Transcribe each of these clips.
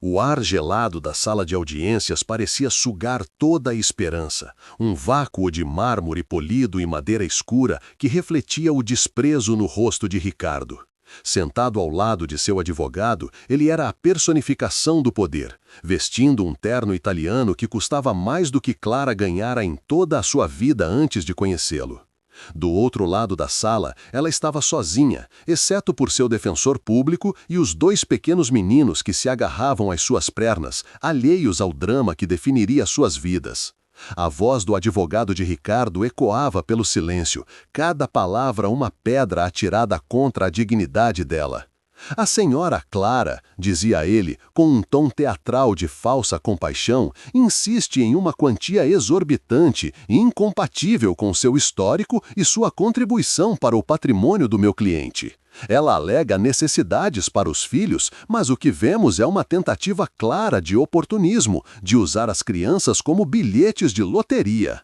O ar gelado da sala de audiências parecia sugar toda a esperança, um vácuo de mármore polido e madeira escura que refletia o desprezo no rosto de Ricardo. Sentado ao lado de seu advogado, ele era a personificação do poder, vestindo um terno italiano que custava mais do que Clara ganhara em toda a sua vida antes de conhecê-lo. Do outro lado da sala, ela estava sozinha, exceto por seu defensor público e os dois pequenos meninos que se agarravam às suas pernas, alheios ao drama que definiria suas vidas. A voz do advogado de Ricardo ecoava pelo silêncio, cada palavra uma pedra atirada contra a dignidade dela. A senhora Clara, dizia ele, com um tom teatral de falsa compaixão, insiste em uma quantia exorbitante e incompatível com seu histórico e sua contribuição para o patrimônio do meu cliente. Ela alega necessidades para os filhos, mas o que vemos é uma tentativa clara de oportunismo, de usar as crianças como bilhetes de loteria.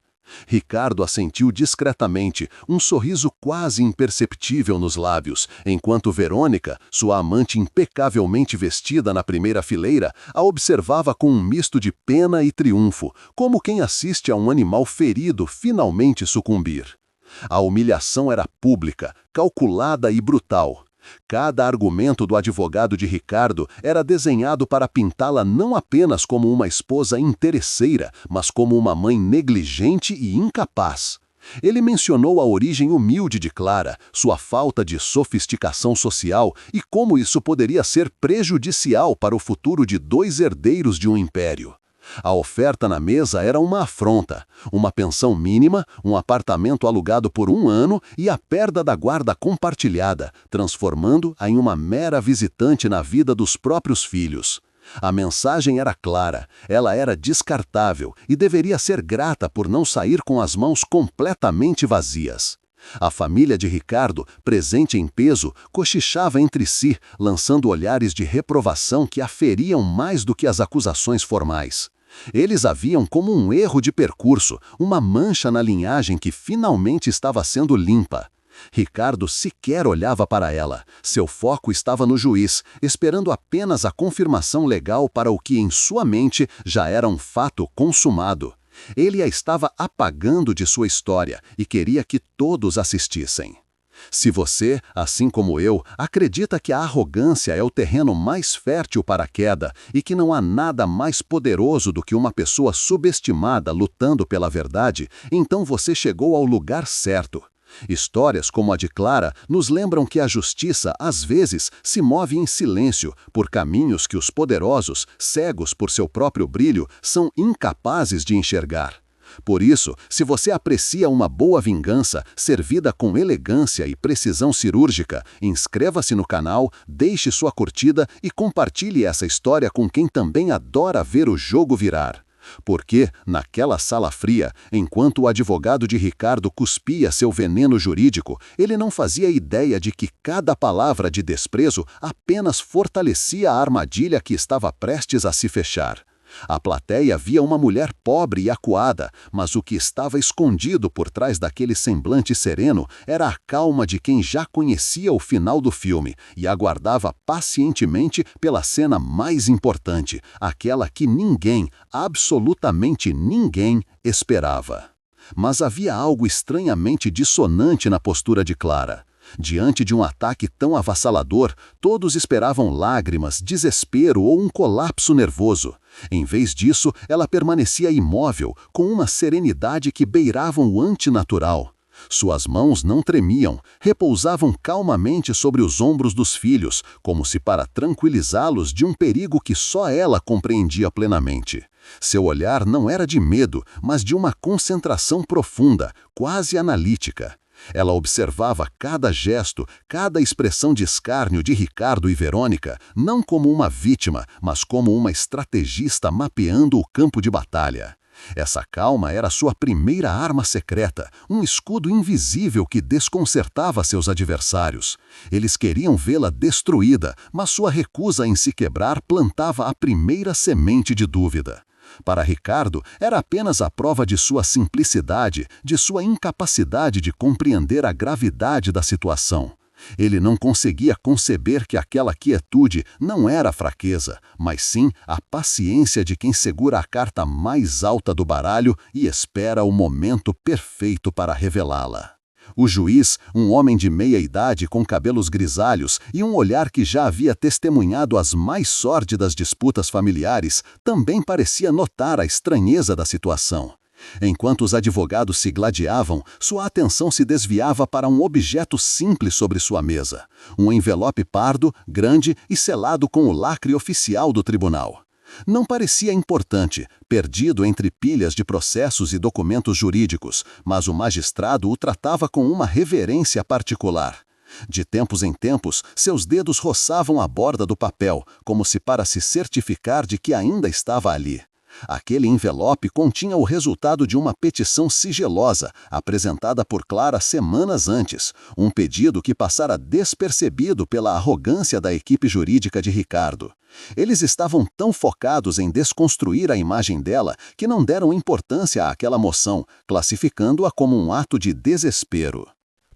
Ricardo assentiu discretamente, um sorriso quase imperceptível nos lábios, enquanto Verônica, sua amante impecavelmente vestida na primeira fileira, a observava com um misto de pena e triunfo, como quem assiste a um animal ferido finalmente sucumbir. A humilhação era pública, calculada e brutal. Cada argumento do advogado de Ricardo era desenhado para pintá-la não apenas como uma esposa interesseira, mas como uma mãe negligente e incapaz. Ele mencionou a origem humilde de Clara, sua falta de sofisticação social e como isso poderia ser prejudicial para o futuro de dois herdeiros de um império. A oferta na mesa era uma afronta, uma pensão mínima, um apartamento alugado por 1 ano e a perda da guarda compartilhada, transformando-a em uma mera visitante na vida dos próprios filhos. A mensagem era clara, ela era descartável e deveria ser grata por não sair com as mãos completamente vazias. A família de Ricardo, presente em peso, cochichava entre si, lançando olhares de reprovação que aferiam mais do que as acusações formais. Eles a viam como um erro de percurso, uma mancha na linhagem que finalmente estava sendo limpa. Ricardo sequer olhava para ela. Seu foco estava no juiz, esperando apenas a confirmação legal para o que em sua mente já era um fato consumado. Ele a estava apagando de sua história e queria que todos assistissem. Se você, assim como eu, acredita que a arrogância é o terreno mais fértil para a queda e que não há nada mais poderoso do que uma pessoa subestimada lutando pela verdade, então você chegou ao lugar certo. Histórias como a de Clara nos lembram que a justiça, às vezes, se move em silêncio por caminhos que os poderosos, cegos por seu próprio brilho, são incapazes de enxergar. Por isso, se você aprecia uma boa vingança, servida com elegância e precisão cirúrgica, inscreva-se no canal, deixe sua curtida e compartilhe essa história com quem também adora ver o jogo virar. Porque, naquela sala fria, enquanto o advogado de Ricardo cuspia seu veneno jurídico, ele não fazia ideia de que cada palavra de desprezo apenas fortalecia a armadilha que estava prestes a se fechar. A plateia via uma mulher pobre e acuada, mas o que estava escondido por trás daquele semblante sereno era a calma de quem já conhecia o final do filme e aguardava pacientemente pela cena mais importante, aquela que ninguém, absolutamente ninguém, esperava. Mas havia algo estranhamente dissonante na postura de Clara. Diante de um ataque tão avassalador, todos esperavam lágrimas, desespero ou um colapso nervoso. Em vez disso, ela permanecia imóvel, com uma serenidade que beirava o antinatural. Suas mãos não tremiam, repousavam calmamente sobre os ombros dos filhos, como se para tranquilizá-los de um perigo que só ela compreendia plenamente. Seu olhar não era de medo, mas de uma concentração profunda, quase analítica. Ela observava cada gesto, cada expressão de escárnio de Ricardo e Verônica, não como uma vítima, mas como uma estrategista mapeando o campo de batalha. Essa calma era sua primeira arma secreta, um escudo invisível que desconcertava seus adversários. Eles queriam vê-la destruída, mas sua recusa em se quebrar plantava a primeira semente de dúvida. Para Ricardo, era apenas a prova de sua simplicidade, de sua incapacidade de compreender a gravidade da situação. Ele não conseguia conceber que aquela quietude não era fraqueza, mas sim a paciência de quem segura a carta mais alta do baralho e espera o momento perfeito para revelá-la. O juiz, um homem de meia idade com cabelos grisalhos e um olhar que já havia testemunhado as mais sórdidas disputas familiares, também parecia notar a estranheza da situação. Enquanto os advogados se gladiavam, sua atenção se desviava para um objeto simples sobre sua mesa. Um envelope pardo, grande e selado com o lacre oficial do tribunal. Não parecia importante, perdido entre pilhas de processos e documentos jurídicos, mas o magistrado o tratava com uma reverência particular. De tempos em tempos, seus dedos roçavam a borda do papel, como se para se certificar de que ainda estava ali. Aquele envelope continha o resultado de uma petição sigilosa, apresentada por Clara semanas antes, um pedido que passara despercebido pela arrogância da equipe jurídica de Ricardo. Eles estavam tão focados em desconstruir a imagem dela que não deram importância àquela moção, classificando-a como um ato de desespero.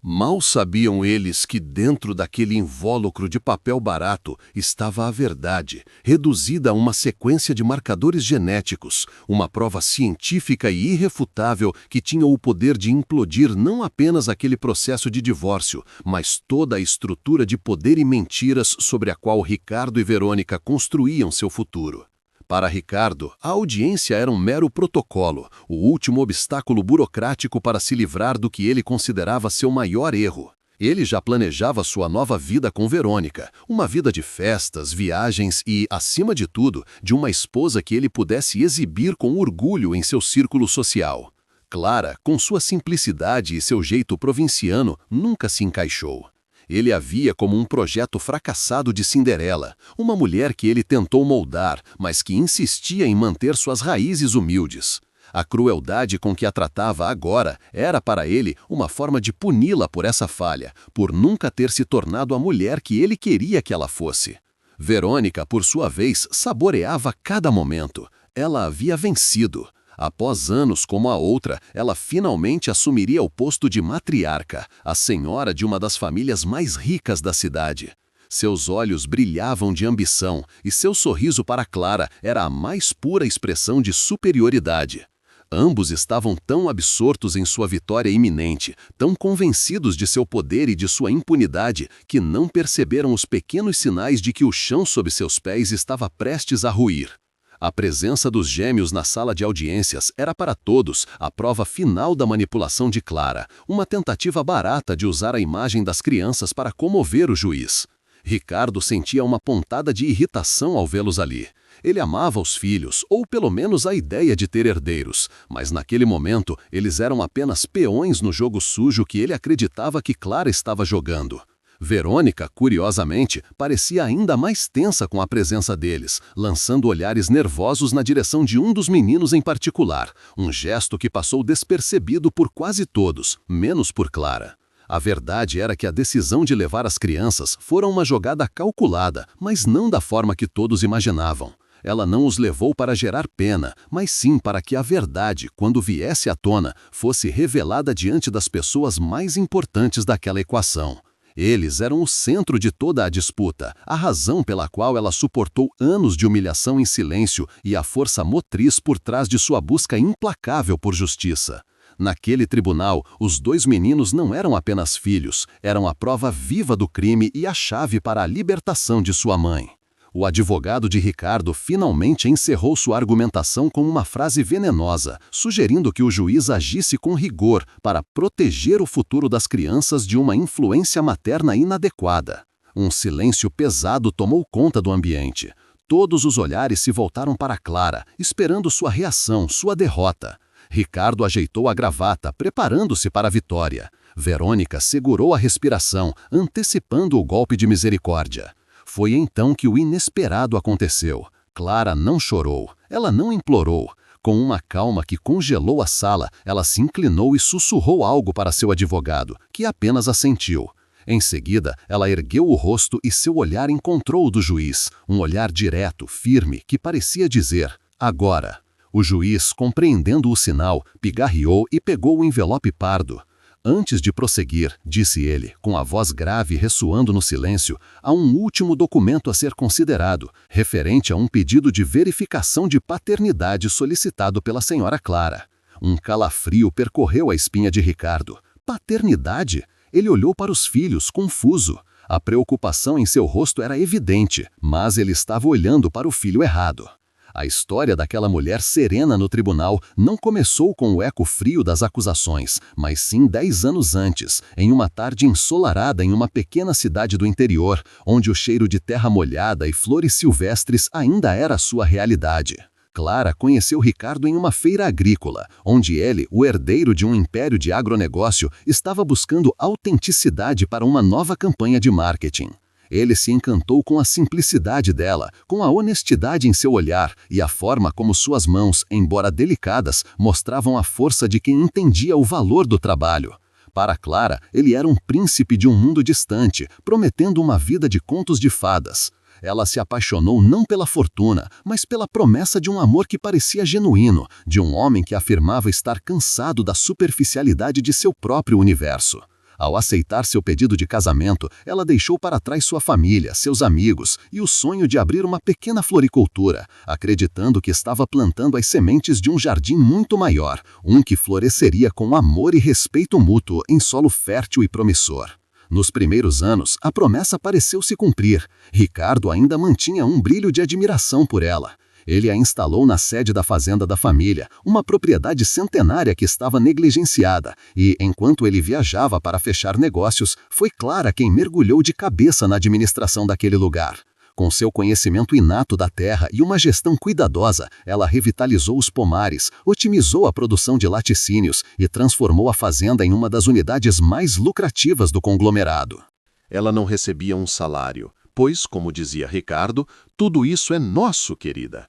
Mal sabiam eles que dentro daquele invólucro de papel barato estava a verdade, reduzida a uma sequência de marcadores genéticos, uma prova científica e irrefutável que tinha o poder de implodir não apenas aquele processo de divórcio, mas toda a estrutura de poder e mentiras sobre a qual Ricardo e Verônica construíam seu futuro. Para Ricardo, a audiência era um mero protocolo, o último obstáculo burocrático para se livrar do que ele considerava seu maior erro. Ele já planejava sua nova vida com Verônica, uma vida de festas, viagens e, acima de tudo, de uma esposa que ele pudesse exibir com orgulho em seu círculo social. Clara, com sua simplicidade e seu jeito provinciano, nunca se encaixou. Ele a via como um projeto fracassado de Cinderela, uma mulher que ele tentou moldar, mas que insistia em manter suas raízes humildes. A crueldade com que a tratava agora era para ele uma forma de puni-la por essa falha, por nunca ter se tornado a mulher que ele queria que ela fosse. Verônica, por sua vez, saboreava cada momento. Ela havia vencido. Após anos como a outra, ela finalmente assumiria o posto de matriarca, a senhora de uma das famílias mais ricas da cidade. Seus olhos brilhavam de ambição e seu sorriso para Clara era a mais pura expressão de superioridade. Ambos estavam tão absortos em sua vitória iminente, tão convencidos de seu poder e de sua impunidade, que não perceberam os pequenos sinais de que o chão sob seus pés estava prestes a ruir. A presença dos gêmeos na sala de audiências era para todos a prova final da manipulação de Clara, uma tentativa barata de usar a imagem das crianças para comover o juiz. Ricardo sentia uma pontada de irritação ao vê-los ali. Ele amava os filhos, ou pelo menos a ideia de ter herdeiros, mas naquele momento eles eram apenas peões no jogo sujo que ele acreditava que Clara estava jogando. Verônica, curiosamente, parecia ainda mais tensa com a presença deles, lançando olhares nervosos na direção de um dos meninos em particular, um gesto que passou despercebido por quase todos, menos por Clara. A verdade era que a decisão de levar as crianças fora uma jogada calculada, mas não da forma que todos imaginavam. Ela não os levou para gerar pena, mas sim para que a verdade, quando viesse à tona, fosse revelada diante das pessoas mais importantes daquela equação. Eles eram o centro de toda a disputa, a razão pela qual ela suportou anos de humilhação em silêncio e a força motriz por trás de sua busca implacável por justiça. Naquele tribunal, os dois meninos não eram apenas filhos, eram a prova viva do crime e a chave para a libertação de sua mãe. O advogado de Ricardo finalmente encerrou sua argumentação com uma frase venenosa, sugerindo que o juiz agisse com rigor para proteger o futuro das crianças de uma influência materna inadequada. Um silêncio pesado tomou conta do ambiente. Todos os olhares se voltaram para Clara, esperando sua reação, sua derrota. Ricardo ajeitou a gravata, preparando-se para a vitória. Verônica segurou a respiração, antecipando o golpe de misericórdia. Foi então que o inesperado aconteceu. Clara não chorou, ela não implorou. Com uma calma que congelou a sala, ela se inclinou e sussurrou algo para seu advogado, que apenas assentiu. Em seguida, ela ergueu o rosto e seu olhar encontrou o do juiz, um olhar direto, firme, que parecia dizer, agora. O juiz, compreendendo o sinal, pigarreou e pegou o envelope pardo. Antes de prosseguir, disse ele, com a voz grave ressoando no silêncio, há um último documento a ser considerado, referente a um pedido de verificação de paternidade solicitado pela senhora Clara. Um calafrio percorreu a espinha de Ricardo. Paternidade? Ele olhou para os filhos, confuso. A preocupação em seu rosto era evidente, mas ele estava olhando para o filho errado. A história daquela mulher serena no tribunal não começou com o eco frio das acusações, mas sim 10 anos antes, em uma tarde ensolarada em uma pequena cidade do interior, onde o cheiro de terra molhada e flores silvestres ainda era sua realidade. Clara conheceu Ricardo em uma feira agrícola, onde ele, o herdeiro de um império de agronegócio, estava buscando autenticidade para uma nova campanha de marketing. Ele se encantou com a simplicidade dela, com a honestidade em seu olhar e a forma como suas mãos, embora delicadas, mostravam a força de quem entendia o valor do trabalho. Para Clara, ele era um príncipe de um mundo distante, prometendo uma vida de contos de fadas. Ela se apaixonou não pela fortuna, mas pela promessa de um amor que parecia genuíno, de um homem que afirmava estar cansado da superficialidade de seu próprio universo. Ao aceitar seu pedido de casamento, ela deixou para trás sua família, seus amigos e o sonho de abrir uma pequena floricultura, acreditando que estava plantando as sementes de um jardim muito maior, um que floresceria com amor e respeito mútuo em solo fértil e promissor. Nos primeiros anos, a promessa pareceu se cumprir. Ricardo ainda mantinha um brilho de admiração por ela. Ele a instalou na sede da fazenda da família, uma propriedade centenária que estava negligenciada, e, enquanto ele viajava para fechar negócios, foi Clara quem mergulhou de cabeça na administração daquele lugar. Com seu conhecimento inato da terra e uma gestão cuidadosa, ela revitalizou os pomares, otimizou a produção de laticínios e transformou a fazenda em uma das unidades mais lucrativas do conglomerado. Ela não recebia um salário, pois, como dizia Ricardo, tudo isso é nosso, querida.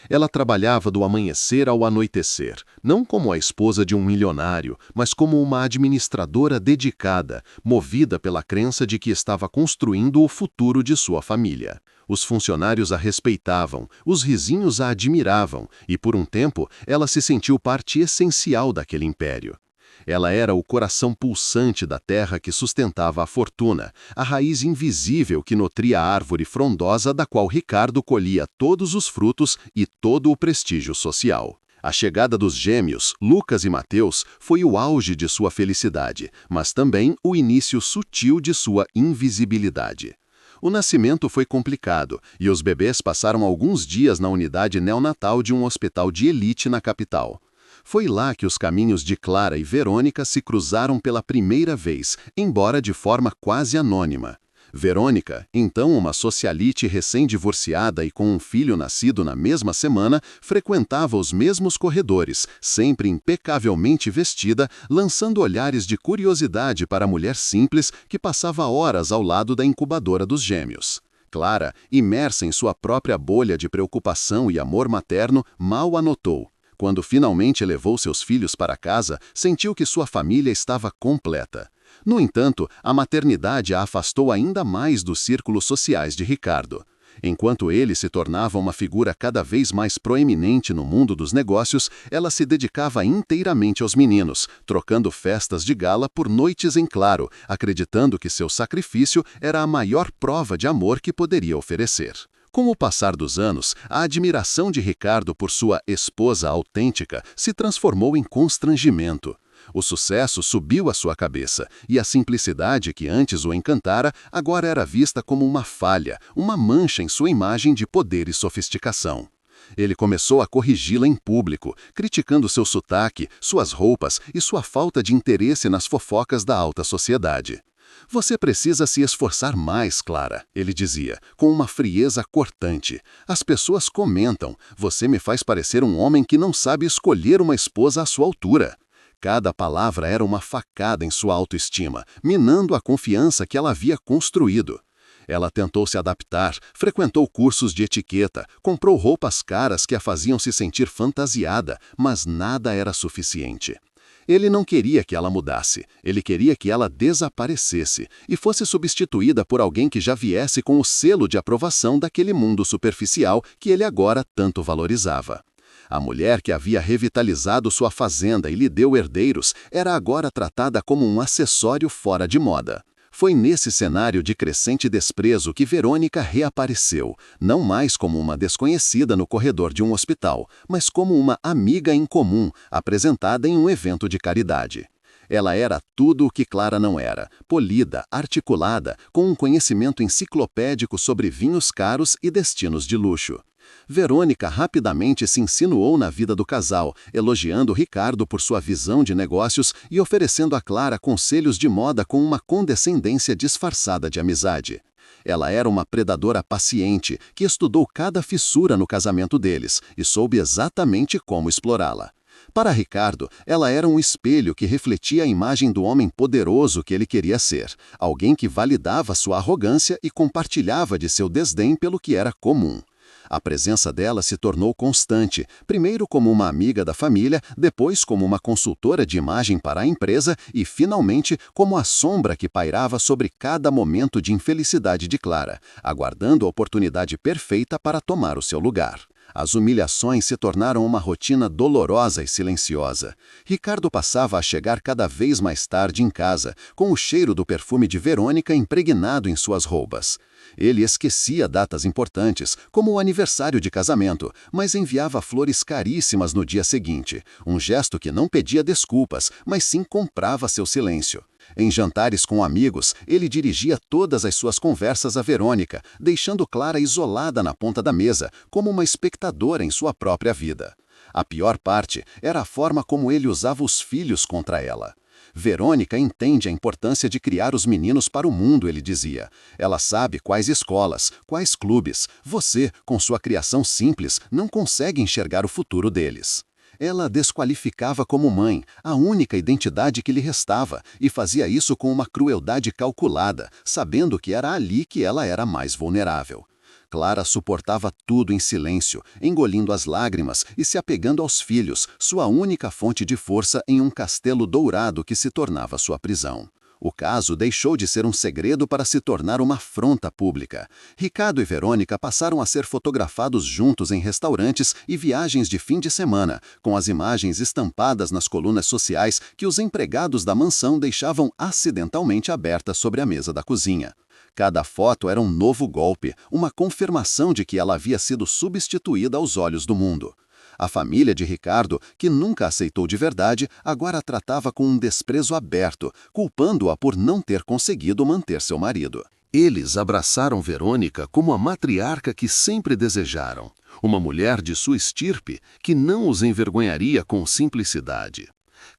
Ela trabalhava do amanhecer ao anoitecer, não como a esposa de um milionário, mas como uma administradora dedicada, movida pela crença de que estava construindo o futuro de sua família. Os funcionários a respeitavam, os risinhos a admiravam, e por um tempo ela se sentiu parte essencial daquele império. Ela era o coração pulsante da terra que sustentava a fortuna, a raiz invisível que nutria a árvore frondosa da qual Ricardo colhia todos os frutos e todo o prestígio social. A chegada dos gêmeos, Lucas e Mateus, foi o auge de sua felicidade, mas também o início sutil de sua invisibilidade. O nascimento foi complicado e os bebês passaram alguns dias na unidade neonatal de um hospital de elite na capital. Foi lá que os caminhos de Clara e Verônica se cruzaram pela primeira vez, embora de forma quase anônima. Verônica, então uma socialite recém-divorciada e com um filho nascido na mesma semana, frequentava os mesmos corredores, sempre impecavelmente vestida, lançando olhares de curiosidade para a mulher simples que passava horas ao lado da incubadora dos gêmeos. Clara, imersa em sua própria bolha de preocupação e amor materno, mal a notou. Quando finalmente levou seus filhos para casa, sentiu que sua família estava completa. No entanto, a maternidade a afastou ainda mais dos círculos sociais de Ricardo. Enquanto ele se tornava uma figura cada vez mais proeminente no mundo dos negócios, ela se dedicava inteiramente aos meninos, trocando festas de gala por noites em claro, acreditando que seu sacrifício era a maior prova de amor que poderia oferecer. Com o passar dos anos, a admiração de Ricardo por sua esposa autêntica se transformou em constrangimento. O sucesso subiu à sua cabeça, e a simplicidade que antes o encantara agora era vista como uma falha, uma mancha em sua imagem de poder e sofisticação. Ele começou a corrigi-la em público, criticando seu sotaque, suas roupas e sua falta de interesse nas fofocas da alta sociedade. Você precisa se esforçar mais, Clara, ele dizia, com uma frieza cortante. As pessoas comentam, você me faz parecer um homem que não sabe escolher uma esposa à sua altura. Cada palavra era uma facada em sua autoestima, minando a confiança que ela havia construído. Ela tentou se adaptar, frequentou cursos de etiqueta, comprou roupas caras que a faziam se sentir fantasiada, mas nada era suficiente. Ele não queria que ela mudasse, ele queria que ela desaparecesse e fosse substituída por alguém que já viesse com o selo de aprovação daquele mundo superficial que ele agora tanto valorizava. A mulher que havia revitalizado sua fazenda e lhe deu herdeiros era agora tratada como um acessório fora de moda. Foi nesse cenário de crescente desprezo que Verônica reapareceu, não mais como uma desconhecida no corredor de um hospital, mas como uma amiga em comum, apresentada em um evento de caridade. Ela era tudo o que Clara não era, polida, articulada, com um conhecimento enciclopédico sobre vinhos caros e destinos de luxo. Verônica rapidamente se insinuou na vida do casal, elogiando Ricardo por sua visão de negócios e oferecendo a Clara conselhos de moda com uma condescendência disfarçada de amizade. Ela era uma predadora paciente que estudou cada fissura no casamento deles e soube exatamente como explorá-la. Para Ricardo, ela era um espelho que refletia a imagem do homem poderoso que ele queria ser, alguém que validava sua arrogância e compartilhava de seu desdém pelo que era comum. A presença dela se tornou constante, primeiro como uma amiga da família, depois como uma consultora de imagem para a empresa e, finalmente, como a sombra que pairava sobre cada momento de infelicidade de Clara, aguardando a oportunidade perfeita para tomar o seu lugar. As humilhações se tornaram uma rotina dolorosa e silenciosa. Ricardo passava a chegar cada vez mais tarde em casa, com o cheiro do perfume de Verônica impregnado em suas roubas. Ele esquecia datas importantes, como o aniversário de casamento, mas enviava flores caríssimas no dia seguinte, um gesto que não pedia desculpas, mas sim comprava seu silêncio. Em jantares com amigos, ele dirigia todas as suas conversas a Verônica, deixando Clara isolada na ponta da mesa, como uma espectadora em sua própria vida. A pior parte era a forma como ele usava os filhos contra ela. Verônica entende a importância de criar os meninos para o mundo, ele dizia. Ela sabe quais escolas, quais clubes. Você, com sua criação simples, não consegue enxergar o futuro deles. Ela desqualificava como mãe, a única identidade que lhe restava, e fazia isso com uma crueldade calculada, sabendo que era ali que ela era mais vulnerável. Clara suportava tudo em silêncio, engolindo as lágrimas e se apegando aos filhos, sua única fonte de força em um castelo dourado que se tornava sua prisão. O caso deixou de ser um segredo para se tornar uma afronta pública. Ricardo e Verônica passaram a ser fotografados juntos em restaurantes e viagens de fim de semana, com as imagens estampadas nas colunas sociais que os empregados da mansão deixavam acidentalmente abertas sobre a mesa da cozinha. Cada foto era um novo golpe, uma confirmação de que ela havia sido substituída aos olhos do mundo. A família de Ricardo, que nunca aceitou de verdade, agora a tratava com um desprezo aberto, culpando-a por não ter conseguido manter seu marido. Eles abraçaram Verônica como a matriarca que sempre desejaram, uma mulher de sua estirpe que não os envergonharia com simplicidade.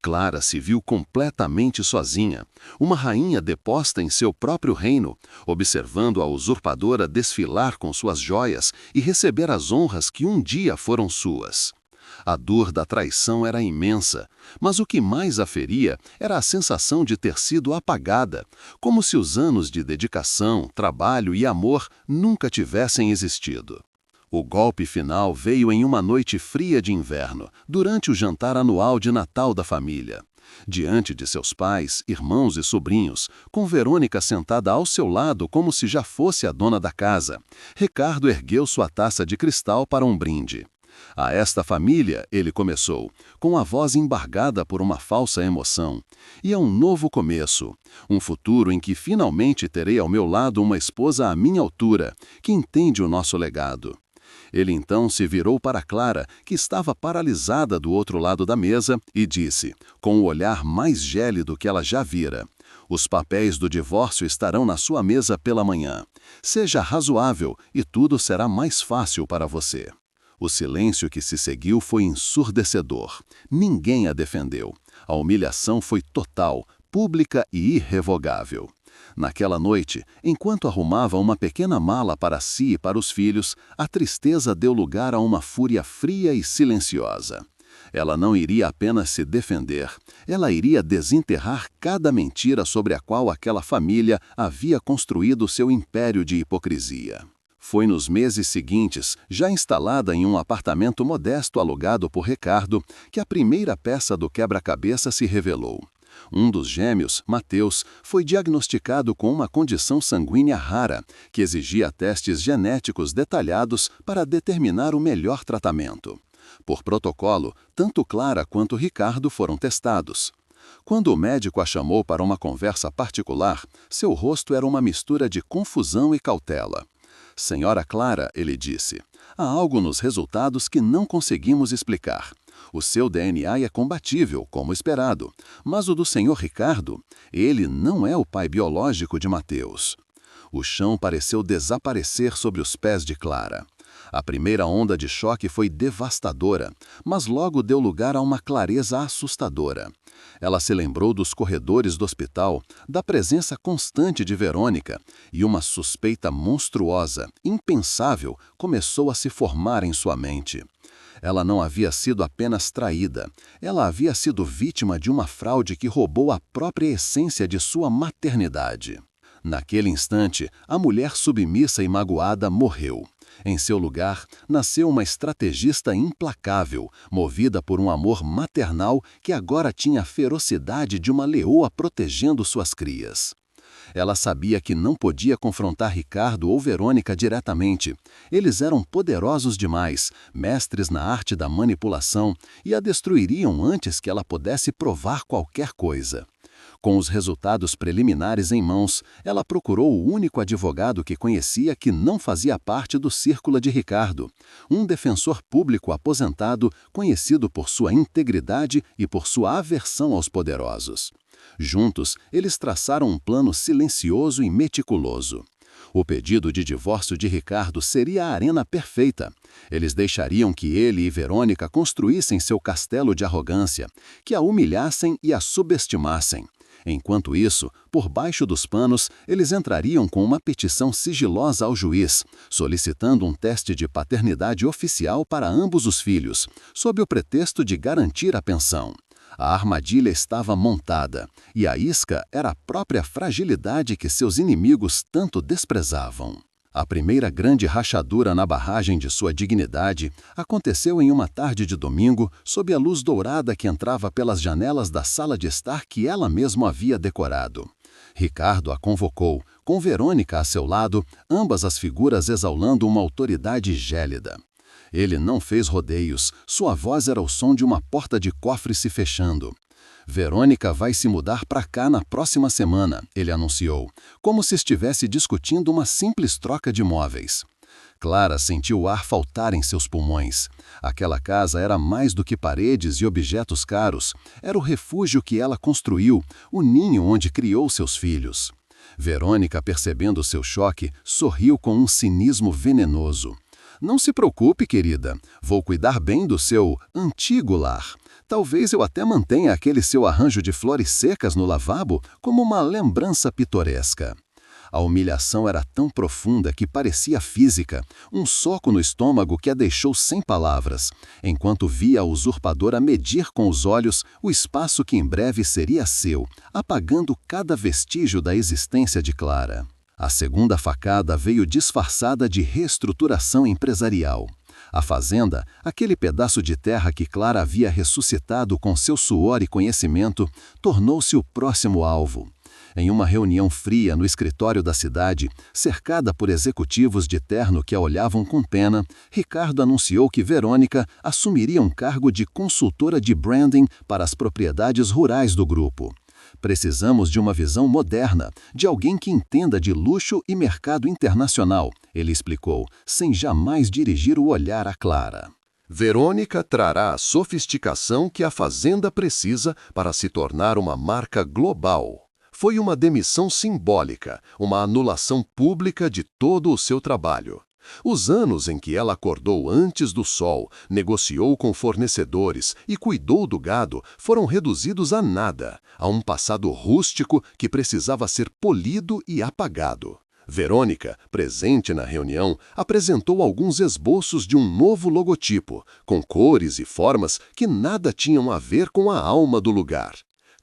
Clara se viu completamente sozinha, uma rainha deposta em seu próprio reino, observando a usurpadora desfilar com suas joias e receber as honras que um dia foram suas. A dor da traição era imensa, mas o que mais a feria era a sensação de ter sido apagada, como se os anos de dedicação, trabalho e amor nunca tivessem existido. O golpe final veio em uma noite fria de inverno, durante o jantar anual de Natal da família. Diante de seus pais, irmãos e sobrinhos, com Verônica sentada ao seu lado como se já fosse a dona da casa, Ricardo ergueu sua taça de cristal para um brinde. A esta família, ele começou, com a voz embargada por uma falsa emoção. E a um novo começo, um futuro em que finalmente terei ao meu lado uma esposa à minha altura, que entende o nosso legado. Ele então se virou para Clara, que estava paralisada do outro lado da mesa, e disse, com o olhar mais gélido que ela já vira, os papéis do divórcio estarão na sua mesa pela manhã. Seja razoável e tudo será mais fácil para você. O silêncio que se seguiu foi ensurdecedor. Ninguém a defendeu. A humilhação foi total, pública e irrevogável. Naquela noite, enquanto arrumava uma pequena mala para si e para os filhos, a tristeza deu lugar a uma fúria fria e silenciosa. Ela não iria apenas se defender, ela iria desenterrar cada mentira sobre a qual aquela família havia construído seu império de hipocrisia. Foi nos meses seguintes, já instalada em um apartamento modesto alugado por Ricardo, que a primeira peça do quebra-cabeça se revelou. Um dos gêmeos, Mateus, foi diagnosticado com uma condição sanguínea rara, que exigia testes genéticos detalhados para determinar o melhor tratamento. Por protocolo, tanto Clara quanto Ricardo foram testados. Quando o médico a chamou para uma conversa particular, seu rosto era uma mistura de confusão e cautela. Senhora Clara, ele disse, há algo nos resultados que não conseguimos explicar. O seu DNA é compatível, como esperado, mas o do senhor Ricardo, ele não é o pai biológico de Mateus. O chão pareceu desaparecer sobre os pés de Clara. A primeira onda de choque foi devastadora, mas logo deu lugar a uma clareza assustadora. Ela se lembrou dos corredores do hospital, da presença constante de Verônica, e uma suspeita monstruosa, impensável, começou a se formar em sua mente. Ela não havia sido apenas traída, ela havia sido vítima de uma fraude que roubou a própria essência de sua maternidade. Naquele instante, a mulher submissa e magoada morreu. Em seu lugar, nasceu uma estrategista implacável, movida por um amor maternal que agora tinha a ferocidade de uma leoa protegendo suas crias. Ela sabia que não podia confrontar Ricardo ou Verônica diretamente. Eles eram poderosos demais, mestres na arte da manipulação, e a destruiriam antes que ela pudesse provar qualquer coisa. Com os resultados preliminares em mãos, ela procurou o único advogado que conhecia que não fazia parte do círculo de Ricardo, um defensor público aposentado conhecido por sua integridade e por sua aversão aos poderosos. Juntos, eles traçaram um plano silencioso e meticuloso. O pedido de divórcio de Ricardo seria a arena perfeita. Eles deixariam que ele e Verônica construíssem seu castelo de arrogância, que a humilhassem e a subestimassem. Enquanto isso, por baixo dos panos, eles entrariam com uma petição sigilosa ao juiz, solicitando um teste de paternidade oficial para ambos os filhos, sob o pretexto de garantir a pensão. A armadilha estava montada, e a isca era a própria fragilidade que seus inimigos tanto desprezavam. A primeira grande rachadura na barragem de sua dignidade aconteceu em uma tarde de domingo, sob a luz dourada que entrava pelas janelas da sala de estar que ela mesma havia decorado. Ricardo a convocou, com Verônica a seu lado, ambas as figuras exalando uma autoridade gélida. Ele não fez rodeios, sua voz era o som de uma porta de cofre se fechando. Verônica vai se mudar para cá na próxima semana, ele anunciou, como se estivesse discutindo uma simples troca de móveis. Clara sentiu o ar faltar em seus pulmões. Aquela casa era mais do que paredes e objetos caros, era o refúgio que ela construiu, o ninho onde criou seus filhos. Verônica, percebendo seu choque, sorriu com um cinismo venenoso. Não se preocupe, querida. Vou cuidar bem do seu antigo lar. Talvez eu até mantenha aquele seu arranjo de flores secas no lavabo como uma lembrança pitoresca. A humilhação era tão profunda que parecia física, um soco no estômago que a deixou sem palavras, enquanto via a usurpadora medir com os olhos o espaço que em breve seria seu, apagando cada vestígio da existência de Clara. A segunda facada veio disfarçada de reestruturação empresarial. A fazenda, aquele pedaço de terra que Clara havia ressuscitado com seu suor e conhecimento, tornou-se o próximo alvo. Em uma reunião fria no escritório da cidade, cercada por executivos de terno que a olhavam com pena, Ricardo anunciou que Verônica assumiria um cargo de consultora de branding para as propriedades rurais do grupo. Precisamos de uma visão moderna, de alguém que entenda de luxo e mercado internacional, ele explicou, sem jamais dirigir o olhar a Clara. Verônica trará a sofisticação que a fazenda precisa para se tornar uma marca global. Foi uma demissão simbólica, uma anulação pública de todo o seu trabalho. Os anos em que ela acordou antes do sol, negociou com fornecedores e cuidou do gado foram reduzidos a nada, a um passado rústico que precisava ser polido e apagado. Verônica, presente na reunião, apresentou alguns esboços de um novo logotipo, com cores e formas que nada tinham a ver com a alma do lugar.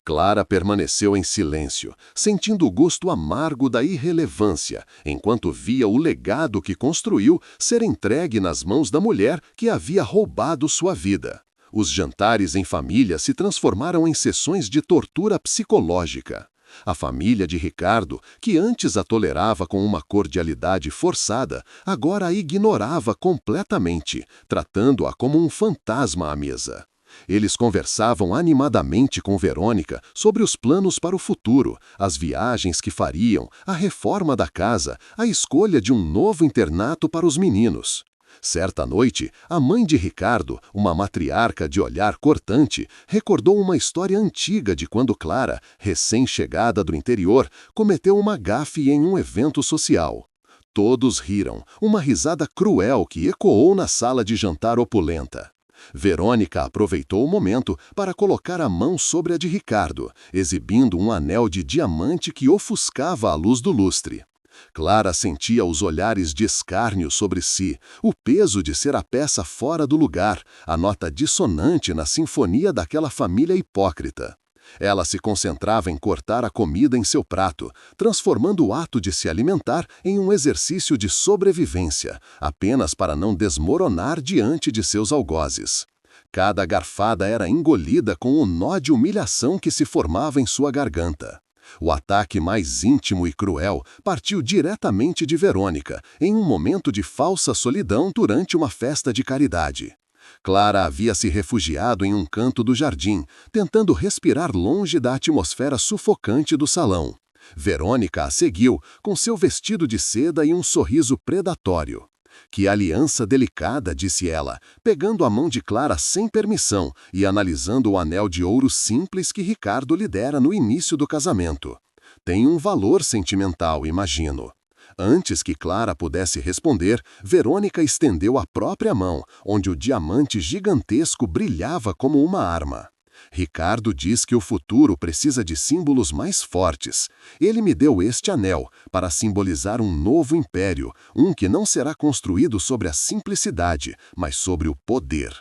Clara permaneceu em silêncio, sentindo o gosto amargo da irrelevância, enquanto via o legado que construiu ser entregue nas mãos da mulher que havia roubado sua vida. Os jantares em família se transformaram em sessões de tortura psicológica. A família de Ricardo, que antes a tolerava com uma cordialidade forçada, agora a ignorava completamente, tratando-a como um fantasma à mesa. Eles conversavam animadamente com Verônica sobre os planos para o futuro, as viagens que fariam, a reforma da casa, a escolha de um novo internato para os meninos. Certa noite, a mãe de Ricardo, uma matriarca de olhar cortante, recordou uma história antiga de quando Clara, recém-chegada do interior, cometeu uma gafe em um evento social. Todos riram, uma risada cruel que ecoou na sala de jantar opulenta. Verônica aproveitou o momento para colocar a mão sobre a de Ricardo, exibindo um anel de diamante que ofuscava a luz do lustre. Clara sentia os olhares de escárnio sobre si, o peso de ser a peça fora do lugar, a nota dissonante na sinfonia daquela família hipócrita. Ela se concentrava em cortar a comida em seu prato, transformando o ato de se alimentar em um exercício de sobrevivência, apenas para não desmoronar diante de seus algozes. Cada garfada era engolida com o nó de humilhação que se formava em sua garganta. O ataque mais íntimo e cruel partiu diretamente de Verônica, em um momento de falsa solidão durante uma festa de caridade. Clara havia se refugiado em um canto do jardim, tentando respirar longe da atmosfera sufocante do salão. Verônica a seguiu, com seu vestido de seda e um sorriso predatório. Que aliança delicada, disse ela, pegando a mão de Clara sem permissão e analisando o anel de ouro simples que Ricardo lhe dera no início do casamento. Tem um valor sentimental, imagino. Antes que Clara pudesse responder, Verônica estendeu a própria mão, onde o diamante gigantesco brilhava como uma arma. Ricardo diz que o futuro precisa de símbolos mais fortes. Ele me deu este anel para simbolizar um novo império, um que não será construído sobre a simplicidade, mas sobre o poder.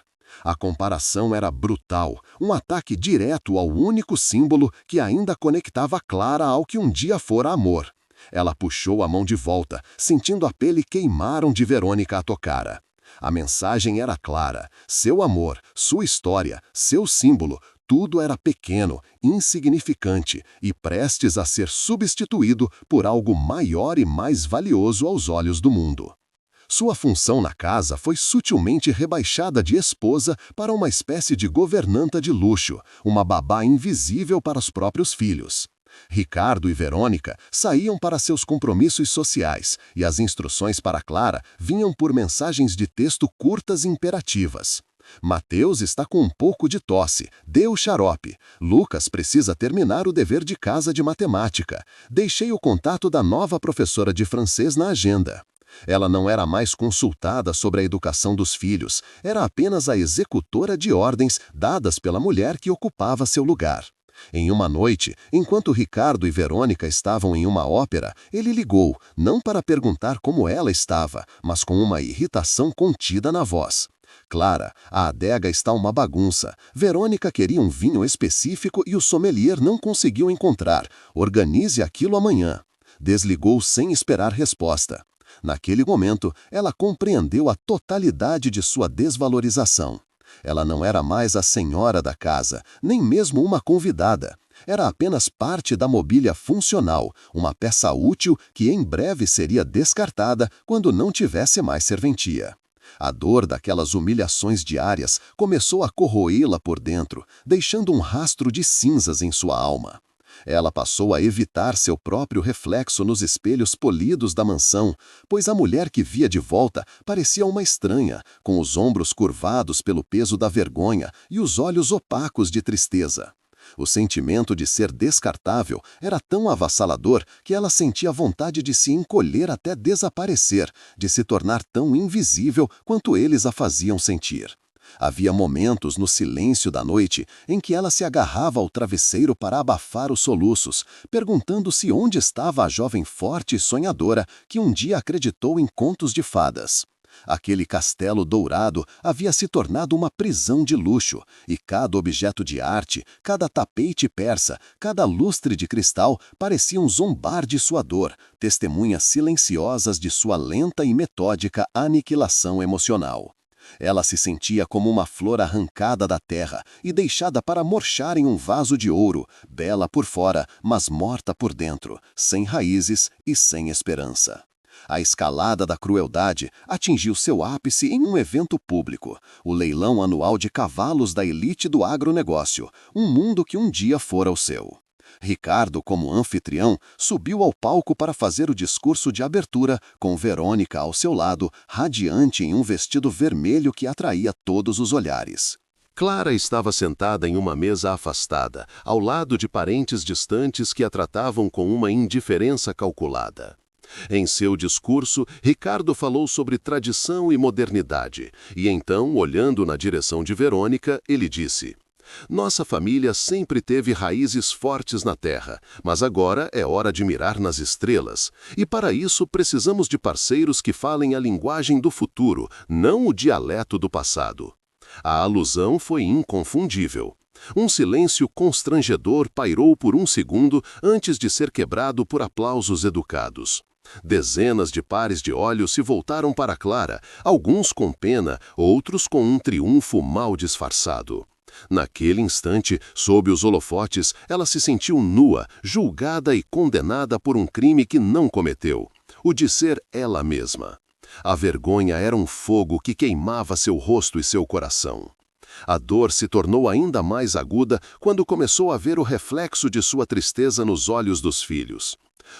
A comparação era brutal, um ataque direto ao único símbolo que ainda conectava Clara ao que um dia fora amor. Ela puxou a mão de volta, sentindo a pele queimar onde Verônica a tocara. A mensagem era clara: seu amor, sua história, seu símbolo, tudo era pequeno, insignificante e prestes a ser substituído por algo maior e mais valioso aos olhos do mundo. Sua função na casa foi sutilmente rebaixada de esposa para uma espécie de governanta de luxo, uma babá invisível para os próprios filhos. Ricardo e Verônica saíam para seus compromissos sociais e as instruções para Clara vinham por mensagens de texto curtas e imperativas. Mateus está com um pouco de tosse, dê o xarope. Lucas precisa terminar o dever de casa de matemática. Deixei o contato da nova professora de francês na agenda. Ela não era mais consultada sobre a educação dos filhos, era apenas a executora de ordens dadas pela mulher que ocupava seu lugar. Em uma noite, enquanto Ricardo e Verônica estavam em uma ópera, ele ligou, não para perguntar como ela estava, mas com uma irritação contida na voz. Clara, a adega está uma bagunça. Verônica queria um vinho específico e o sommelier não conseguiu encontrar. Organize aquilo amanhã. Desligou sem esperar resposta. Naquele momento, ela compreendeu a totalidade de sua desvalorização. Ela não era mais a senhora da casa, nem mesmo uma convidada. Era apenas parte da mobília funcional, uma peça útil que em breve seria descartada quando não tivesse mais serventia. A dor daquelas humilhações diárias começou a corroê-la por dentro, deixando um rastro de cinzas em sua alma. Ela passou a evitar seu próprio reflexo nos espelhos polidos da mansão, pois a mulher que via de volta parecia uma estranha, com os ombros curvados pelo peso da vergonha e os olhos opacos de tristeza. O sentimento de ser descartável era tão avassalador que ela sentia vontade de se encolher até desaparecer, de se tornar tão invisível quanto eles a faziam sentir. Havia momentos no silêncio da noite em que ela se agarrava ao travesseiro para abafar os soluços, perguntando-se onde estava a jovem forte e sonhadora que um dia acreditou em contos de fadas. Aquele castelo dourado havia se tornado uma prisão de luxo, e cada objeto de arte, cada tapete persa, cada lustre de cristal pareciam zombar de sua dor, testemunhas silenciosas de sua lenta e metódica aniquilação emocional. Ela se sentia como uma flor arrancada da terra e deixada para murchar em um vaso de ouro, bela por fora, mas morta por dentro, sem raízes e sem esperança. A escalada da crueldade atingiu seu ápice em um evento público, o leilão anual de cavalos da elite do agronegócio, um mundo que um dia fora o seu. Ricardo, como anfitrião, subiu ao palco para fazer o discurso de abertura, com Verônica ao seu lado, radiante em um vestido vermelho que atraía todos os olhares. Clara estava sentada em uma mesa afastada, ao lado de parentes distantes que a tratavam com uma indiferença calculada. Em seu discurso, Ricardo falou sobre tradição e modernidade, e então, olhando na direção de Verônica, ele disse: "Nossa família sempre teve raízes fortes na terra, mas agora é hora de mirar nas estrelas, e para isso precisamos de parceiros que falem a linguagem do futuro, não o dialeto do passado." A alusão foi inconfundível. Um silêncio constrangedor pairou por um segundo antes de ser quebrado por aplausos educados. Dezenas de pares de olhos se voltaram para Clara, alguns com pena, outros com um triunfo mal disfarçado. Naquele instante, sob os holofotes, ela se sentiu nua, julgada e condenada por um crime que não cometeu, o de ser ela mesma. A vergonha era um fogo que queimava seu rosto e seu coração. A dor se tornou ainda mais aguda quando começou a ver o reflexo de sua tristeza nos olhos dos filhos.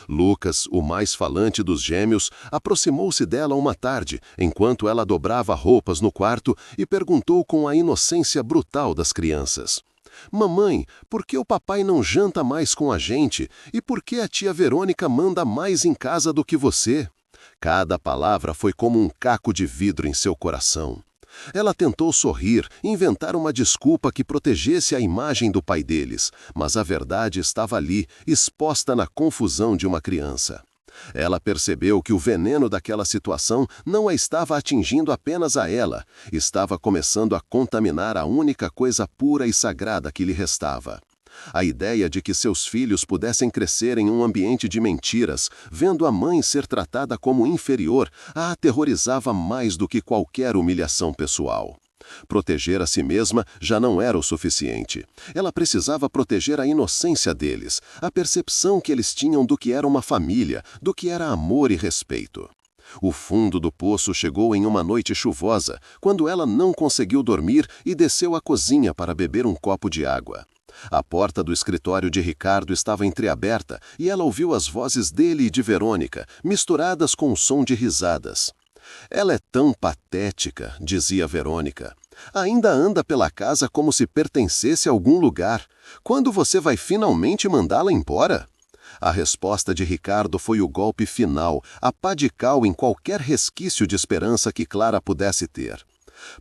Lucas, o mais falante dos gêmeos, aproximou-se dela uma tarde, enquanto ela dobrava roupas no quarto, e perguntou com a inocência brutal das crianças: "Mamãe, por que o papai não janta mais com a gente? E por que a tia Verônica manda mais em casa do que você?" Cada palavra foi como um caco de vidro em seu coração. Ela tentou sorrir, inventar uma desculpa que protegesse a imagem do pai deles, mas a verdade estava ali, exposta na confusão de uma criança. Ela percebeu que o veneno daquela situação não a estava atingindo apenas a ela, estava começando a contaminar a única coisa pura e sagrada que lhe restava. A ideia de que seus filhos pudessem crescer em um ambiente de mentiras, vendo a mãe ser tratada como inferior, a aterrorizava mais do que qualquer humilhação pessoal. Proteger a si mesma já não era o suficiente. Ela precisava proteger a inocência deles, a percepção que eles tinham do que era uma família, do que era amor e respeito. O fundo do poço chegou em uma noite chuvosa, quando ela não conseguiu dormir e desceu à cozinha para beber um copo de água. A porta do escritório de Ricardo estava entreaberta e ela ouviu as vozes dele e de Verônica, misturadas com o som de risadas. "Ela é tão patética", dizia Verônica. "Ainda anda pela casa como se pertencesse a algum lugar. Quando você vai finalmente mandá-la embora?" A resposta de Ricardo foi o golpe final, a pá de cal em qualquer resquício de esperança que Clara pudesse ter.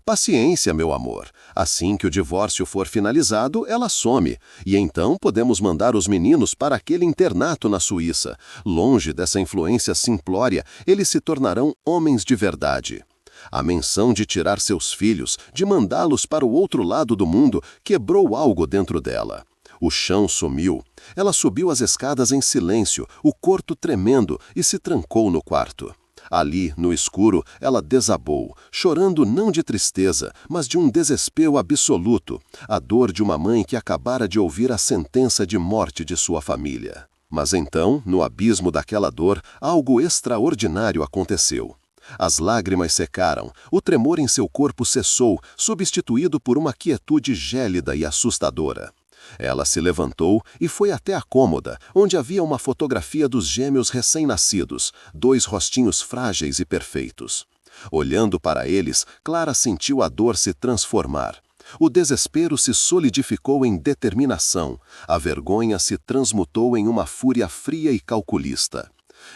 "Paciência, meu amor. Assim que o divórcio for finalizado, ela some, e então podemos mandar os meninos para aquele internato na Suíça. Longe dessa influência simplória, eles se tornarão homens de verdade." A menção de tirar seus filhos, de mandá-los para o outro lado do mundo, quebrou algo dentro dela. O chão sumiu. Ela subiu as escadas em silêncio, o corpo tremendo, e se trancou no quarto. Ali, no escuro, ela desabou, chorando não de tristeza, mas de um desespero absoluto, a dor de uma mãe que acabara de ouvir a sentença de morte de sua família. Mas então, no abismo daquela dor, algo extraordinário aconteceu. As lágrimas secaram, o tremor em seu corpo cessou, substituído por uma quietude gélida e assustadora. Ela se levantou e foi até a cômoda, onde havia uma fotografia dos gêmeos recém-nascidos, 2 rostinhos frágeis e perfeitos. Olhando para eles, Clara sentiu a dor se transformar. O desespero se solidificou em determinação, a vergonha se transmutou em uma fúria fria e calculista.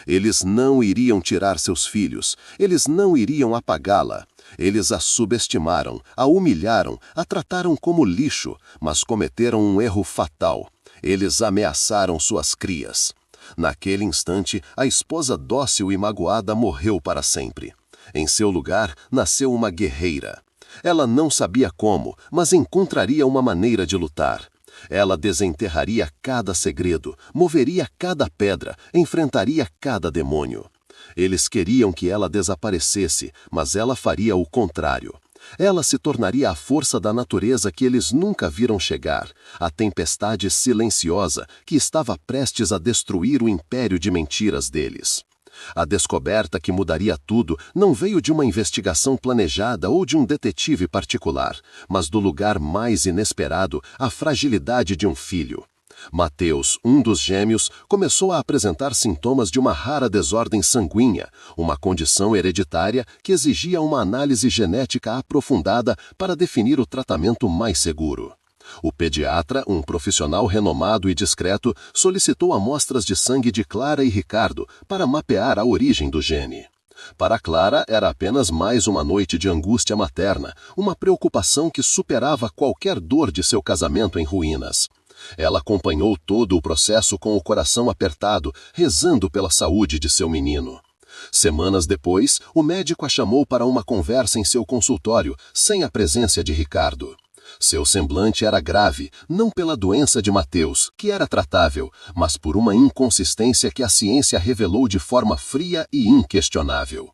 Eles não iriam tirar seus filhos, eles não iriam apagá-la. Eles a subestimaram, a humilharam, a trataram como lixo, mas cometeram um erro fatal. Eles ameaçaram suas crias. Naquele instante, a esposa dócil e magoada morreu para sempre. Em seu lugar, nasceu uma guerreira. Ela não sabia como, mas encontraria uma maneira de lutar. Ela desenterraria cada segredo, moveria cada pedra, enfrentaria cada demônio. Eles queriam que ela desaparecesse, mas ela faria o contrário. Ela se tornaria a força da natureza que eles nunca viram chegar, a tempestade silenciosa que estava prestes a destruir o império de mentiras deles. A descoberta que mudaria tudo não veio de uma investigação planejada ou de um detetive particular, mas do lugar mais inesperado, a fragilidade de um filho. Mateus, um dos gêmeos, começou a apresentar sintomas de uma rara desordem sanguínea, uma condição hereditária que exigia uma análise genética aprofundada para definir o tratamento mais seguro. O pediatra, um profissional renomado e discreto, solicitou amostras de sangue de Clara e Ricardo para mapear a origem do gene. Para Clara, era apenas mais uma noite de angústia materna, uma preocupação que superava qualquer dor de seu casamento em ruínas. Ela acompanhou todo o processo com o coração apertado, rezando pela saúde de seu menino. Semanas depois, o médico a chamou para uma conversa em seu consultório, sem a presença de Ricardo. Seu semblante era grave, não pela doença de Mateus, que era tratável, mas por uma inconsistência que a ciência revelou de forma fria e inquestionável.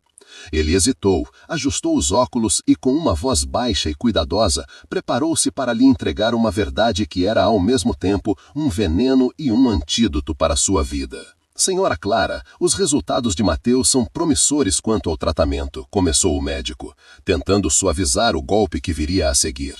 Ele hesitou, ajustou os óculos e, com uma voz baixa e cuidadosa, preparou-se para lhe entregar uma verdade que era, ao mesmo tempo, um veneno e um antídoto para sua vida. Senhora Clara, os resultados de Mateus são promissores quanto ao tratamento, começou o médico, tentando suavizar o golpe que viria a seguir.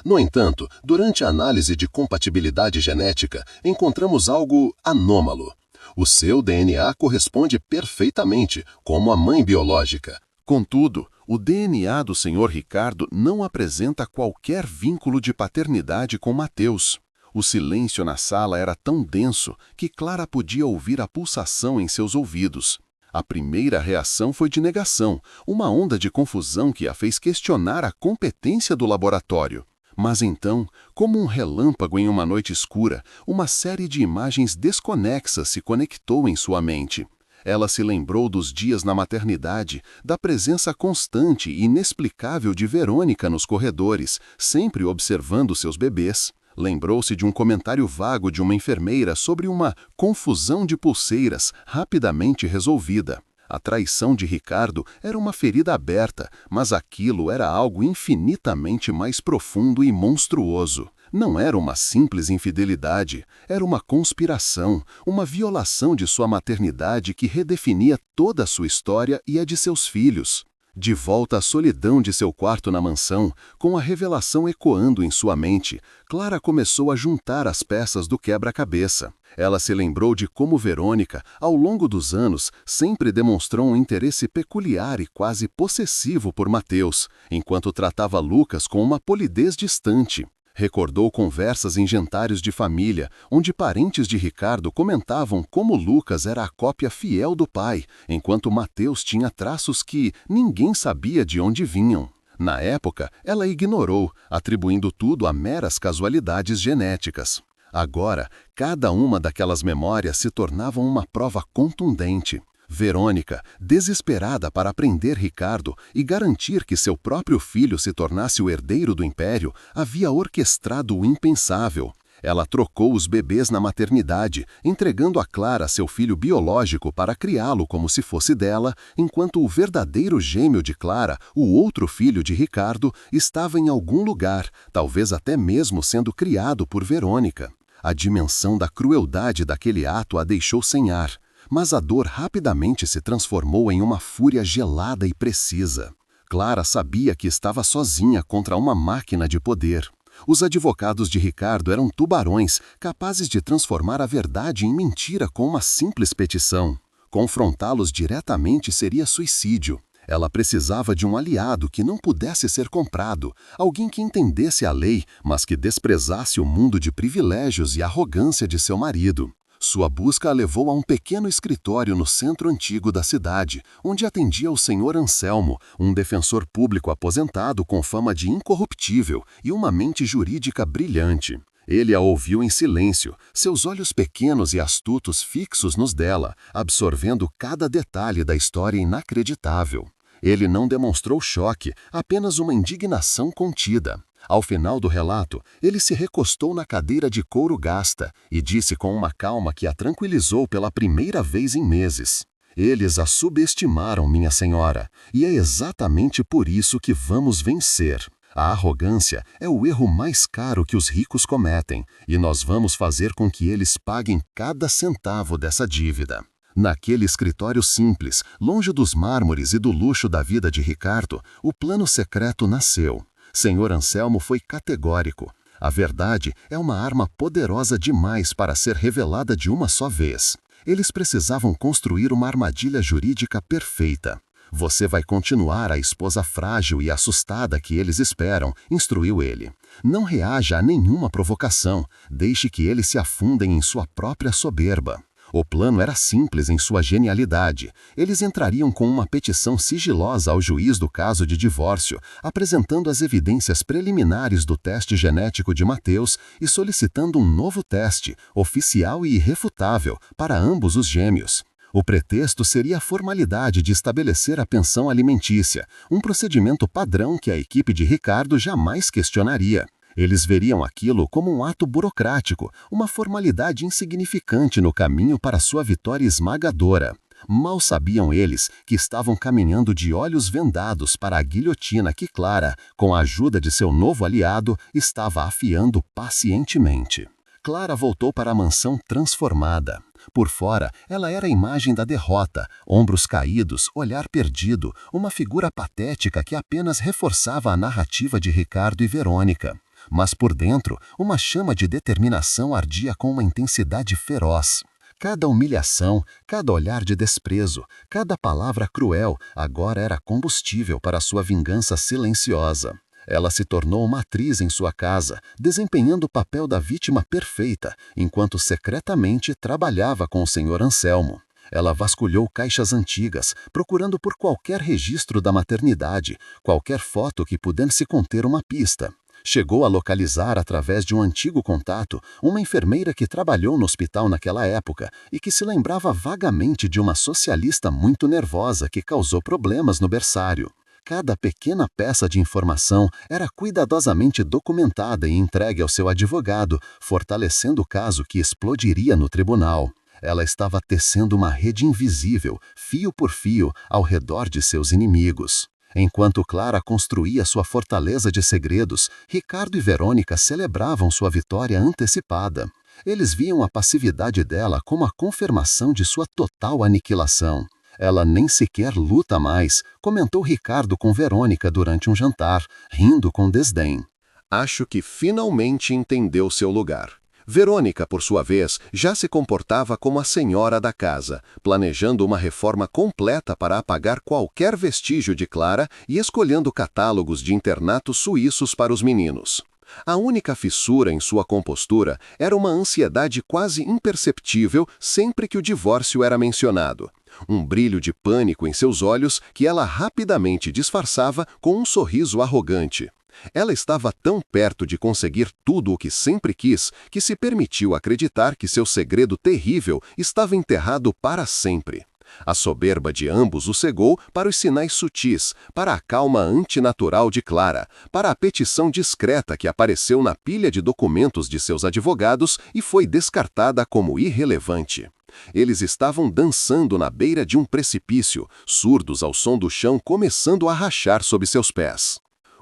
No entanto, durante a análise de compatibilidade genética, encontramos algo anômalo. O seu DNA corresponde perfeitamente, como a mãe biológica. Contudo, o DNA do Sr. Ricardo não apresenta qualquer vínculo de paternidade com Mateus. O silêncio na sala era tão denso que Clara podia ouvir a pulsação em seus ouvidos. A primeira reação foi de negação, uma onda de confusão que a fez questionar a competência do laboratório. Mas então, como um relâmpago em uma noite escura, uma série de imagens desconexas se conectou em sua mente. Ela se lembrou dos dias na maternidade, da presença constante e inexplicável de Verônica nos corredores, sempre observando seus bebês. Lembrou-se de um comentário vago de uma enfermeira sobre uma confusão de pulseiras rapidamente resolvida. A traição de Ricardo era uma ferida aberta, mas aquilo era algo infinitamente mais profundo e monstruoso. Não era uma simples infidelidade, era uma conspiração, uma violação de sua maternidade que redefinia toda a sua história e a de seus filhos. De volta à solidão de seu quarto na mansão, com a revelação ecoando em sua mente, Clara começou a juntar as peças do quebra-cabeça. Ela se lembrou de como Verônica, ao longo dos anos, sempre demonstrou um interesse peculiar e quase possessivo por Mateus, enquanto tratava Lucas com uma polidez distante. Recordou conversas em jantares de família, onde parentes de Ricardo comentavam como Lucas era a cópia fiel do pai, enquanto Mateus tinha traços que ninguém sabia de onde vinham. Na época, ela ignorou, atribuindo tudo a meras casualidades genéticas. Agora, cada uma daquelas memórias se tornava uma prova contundente. Verônica, desesperada para prender Ricardo e garantir que seu próprio filho se tornasse o herdeiro do império, havia orquestrado o impensável. Ela trocou os bebês na maternidade, entregando a Clara seu filho biológico para criá-lo como se fosse dela, enquanto o verdadeiro gêmeo de Clara, o outro filho de Ricardo, estava em algum lugar, talvez até mesmo sendo criado por Verônica. A dimensão da crueldade daquele ato a deixou sem ar. Mas a dor rapidamente se transformou em uma fúria gelada e precisa. Clara sabia que estava sozinha contra uma máquina de poder. Os advogados de Ricardo eram tubarões, capazes de transformar a verdade em mentira com uma simples petição. Confrontá-los diretamente seria suicídio. Ela precisava de um aliado que não pudesse ser comprado, alguém que entendesse a lei, mas que desprezasse o mundo de privilégios e arrogância de seu marido. Sua busca a levou a um pequeno escritório no centro antigo da cidade, onde atendia o Sr. Anselmo, um defensor público aposentado com fama de incorruptível e uma mente jurídica brilhante. Ele a ouviu em silêncio, seus olhos pequenos e astutos fixos nos dela, absorvendo cada detalhe da história inacreditável. Ele não demonstrou choque, apenas uma indignação contida. Ao final do relato, ele se recostou na cadeira de couro gasta e disse com uma calma que a tranquilizou pela primeira vez em meses: Eles a subestimaram, minha senhora, e é exatamente por isso que vamos vencer. A arrogância é o erro mais caro que os ricos cometem, e nós vamos fazer com que eles paguem cada centavo dessa dívida. Naquele escritório simples, longe dos mármores e do luxo da vida de Ricardo, o plano secreto nasceu. Senhor Anselmo foi categórico. A verdade é uma arma poderosa demais para ser revelada de uma só vez. Eles precisavam construir uma armadilha jurídica perfeita. Você vai continuar a esposa frágil e assustada que eles esperam, instruiu ele. Não reaja a nenhuma provocação, deixe que eles se afundem em sua própria soberba. O plano era simples em sua genialidade. Eles entrariam com uma petição sigilosa ao juiz do caso de divórcio, apresentando as evidências preliminares do teste genético de Mateus e solicitando um novo teste, oficial e irrefutável, para ambos os gêmeos. O pretexto seria a formalidade de estabelecer a pensão alimentícia, um procedimento padrão que a equipe de Ricardo jamais questionaria. Eles veriam aquilo como um ato burocrático, uma formalidade insignificante no caminho para sua vitória esmagadora. Mal sabiam eles que estavam caminhando de olhos vendados para a guilhotina que Clara, com a ajuda de seu novo aliado, estava afiando pacientemente. Clara voltou para a mansão transformada. Por fora, ela era a imagem da derrota, ombros caídos, olhar perdido, uma figura patética que apenas reforçava a narrativa de Ricardo e Verônica. Mas por dentro, uma chama de determinação ardia com uma intensidade feroz. Cada humilhação, cada olhar de desprezo, cada palavra cruel agora era combustível para sua vingança silenciosa. Ela se tornou uma atriz em sua casa, desempenhando o papel da vítima perfeita, enquanto secretamente trabalhava com o Sr. Anselmo. Ela vasculhou caixas antigas, procurando por qualquer registro da maternidade, qualquer foto que pudesse conter uma pista. Chegou a localizar, através de um antigo contato, uma enfermeira que trabalhou no hospital naquela época e que se lembrava vagamente de uma socialista muito nervosa que causou problemas no berçário. Cada pequena peça de informação era cuidadosamente documentada e entregue ao seu advogado, fortalecendo o caso que explodiria no tribunal. Ela estava tecendo uma rede invisível, fio por fio, ao redor de seus inimigos. Enquanto Clara construía sua fortaleza de segredos, Ricardo e Verônica celebravam sua vitória antecipada. Eles viam a passividade dela como a confirmação de sua total aniquilação. Ela nem sequer luta mais, comentou Ricardo com Verônica durante um jantar, rindo com desdém. Acho que finalmente entendeu seu lugar. Verônica, por sua vez, já se comportava como a senhora da casa, planejando uma reforma completa para apagar qualquer vestígio de Clara e escolhendo catálogos de internatos suíços para os meninos. A única fissura em sua compostura era uma ansiedade quase imperceptível sempre que o divórcio era mencionado. Um brilho de pânico em seus olhos que ela rapidamente disfarçava com um sorriso arrogante. Ela estava tão perto de conseguir tudo o que sempre quis que se permitiu acreditar que seu segredo terrível estava enterrado para sempre. A soberba de ambos o cegou para os sinais sutis, para a calma antinatural de Clara, para a petição discreta que apareceu na pilha de documentos de seus advogados e foi descartada como irrelevante. Eles estavam dançando na beira de um precipício, surdos ao som do chão começando a rachar sob seus pés.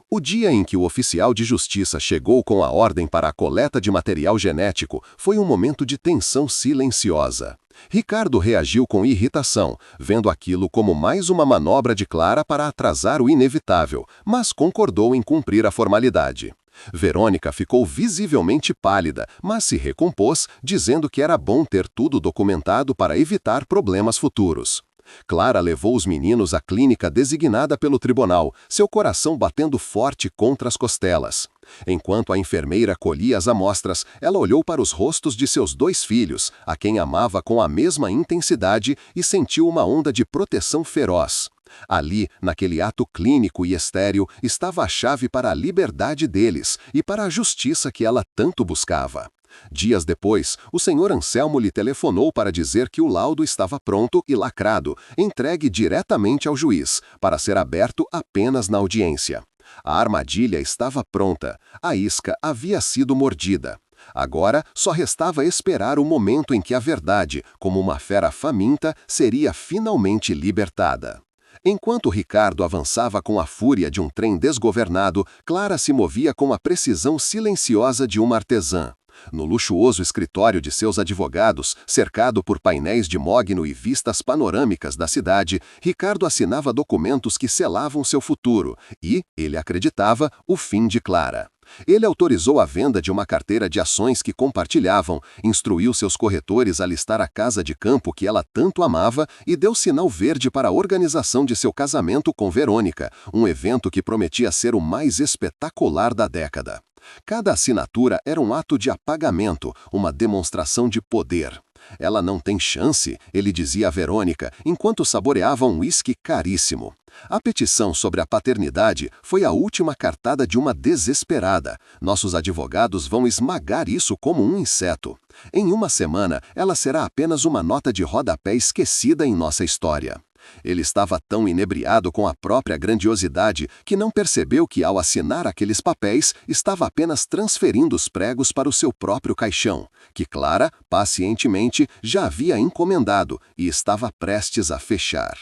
O dia em que o oficial de justiça chegou com a ordem para a coleta de material genético foi um momento de tensão silenciosa. Ricardo reagiu com irritação, vendo aquilo como mais uma manobra de Clara para atrasar o inevitável, mas concordou em cumprir a formalidade. Verônica ficou visivelmente pálida, mas se recompôs, dizendo que era bom ter tudo documentado para evitar problemas futuros. Clara levou os meninos à clínica designada pelo tribunal, seu coração batendo forte contra as costelas. Enquanto a enfermeira colhia as amostras, ela olhou para os rostos de seus 2 filhos, a quem amava com a mesma intensidade, e sentiu uma onda de proteção feroz. Ali, naquele ato clínico e estéril, estava a chave para a liberdade deles e para a justiça que ela tanto buscava. Dias depois, o Sr. Anselmo lhe telefonou para dizer que o laudo estava pronto e lacrado, entregue diretamente ao juiz, para ser aberto apenas na audiência. A armadilha estava pronta, a isca havia sido mordida. Agora só restava esperar o momento em que a verdade, como uma fera faminta, seria finalmente libertada. Enquanto Ricardo avançava com a fúria de um trem desgovernado, Clara se movia com a precisão silenciosa de uma artesã. No luxuoso escritório de seus advogados, cercado por painéis de mogno e vistas panorâmicas da cidade, Ricardo assinava documentos que selavam seu futuro e, ele acreditava, o fim de Clara. Ele autorizou a venda de uma carteira de ações que compartilhavam, instruiu seus corretores a listar a casa de campo que ela tanto amava e deu sinal verde para a organização de seu casamento com Verônica, um evento que prometia ser o mais espetacular da década. Cada assinatura era um ato de apagamento, uma demonstração de poder. Ela não tem chance, ele dizia a Verônica, enquanto saboreava um uísque caríssimo. A petição sobre a paternidade foi a última cartada de uma desesperada. Nossos advogados vão esmagar isso como um inseto. Em uma semana, ela será apenas uma nota de rodapé esquecida em nossa história. Ele estava tão inebriado com a própria grandiosidade que não percebeu que, ao assinar aqueles papéis, estava apenas transferindo os pregos para o seu próprio caixão, que Clara, pacientemente, já havia encomendado e estava prestes a fechar.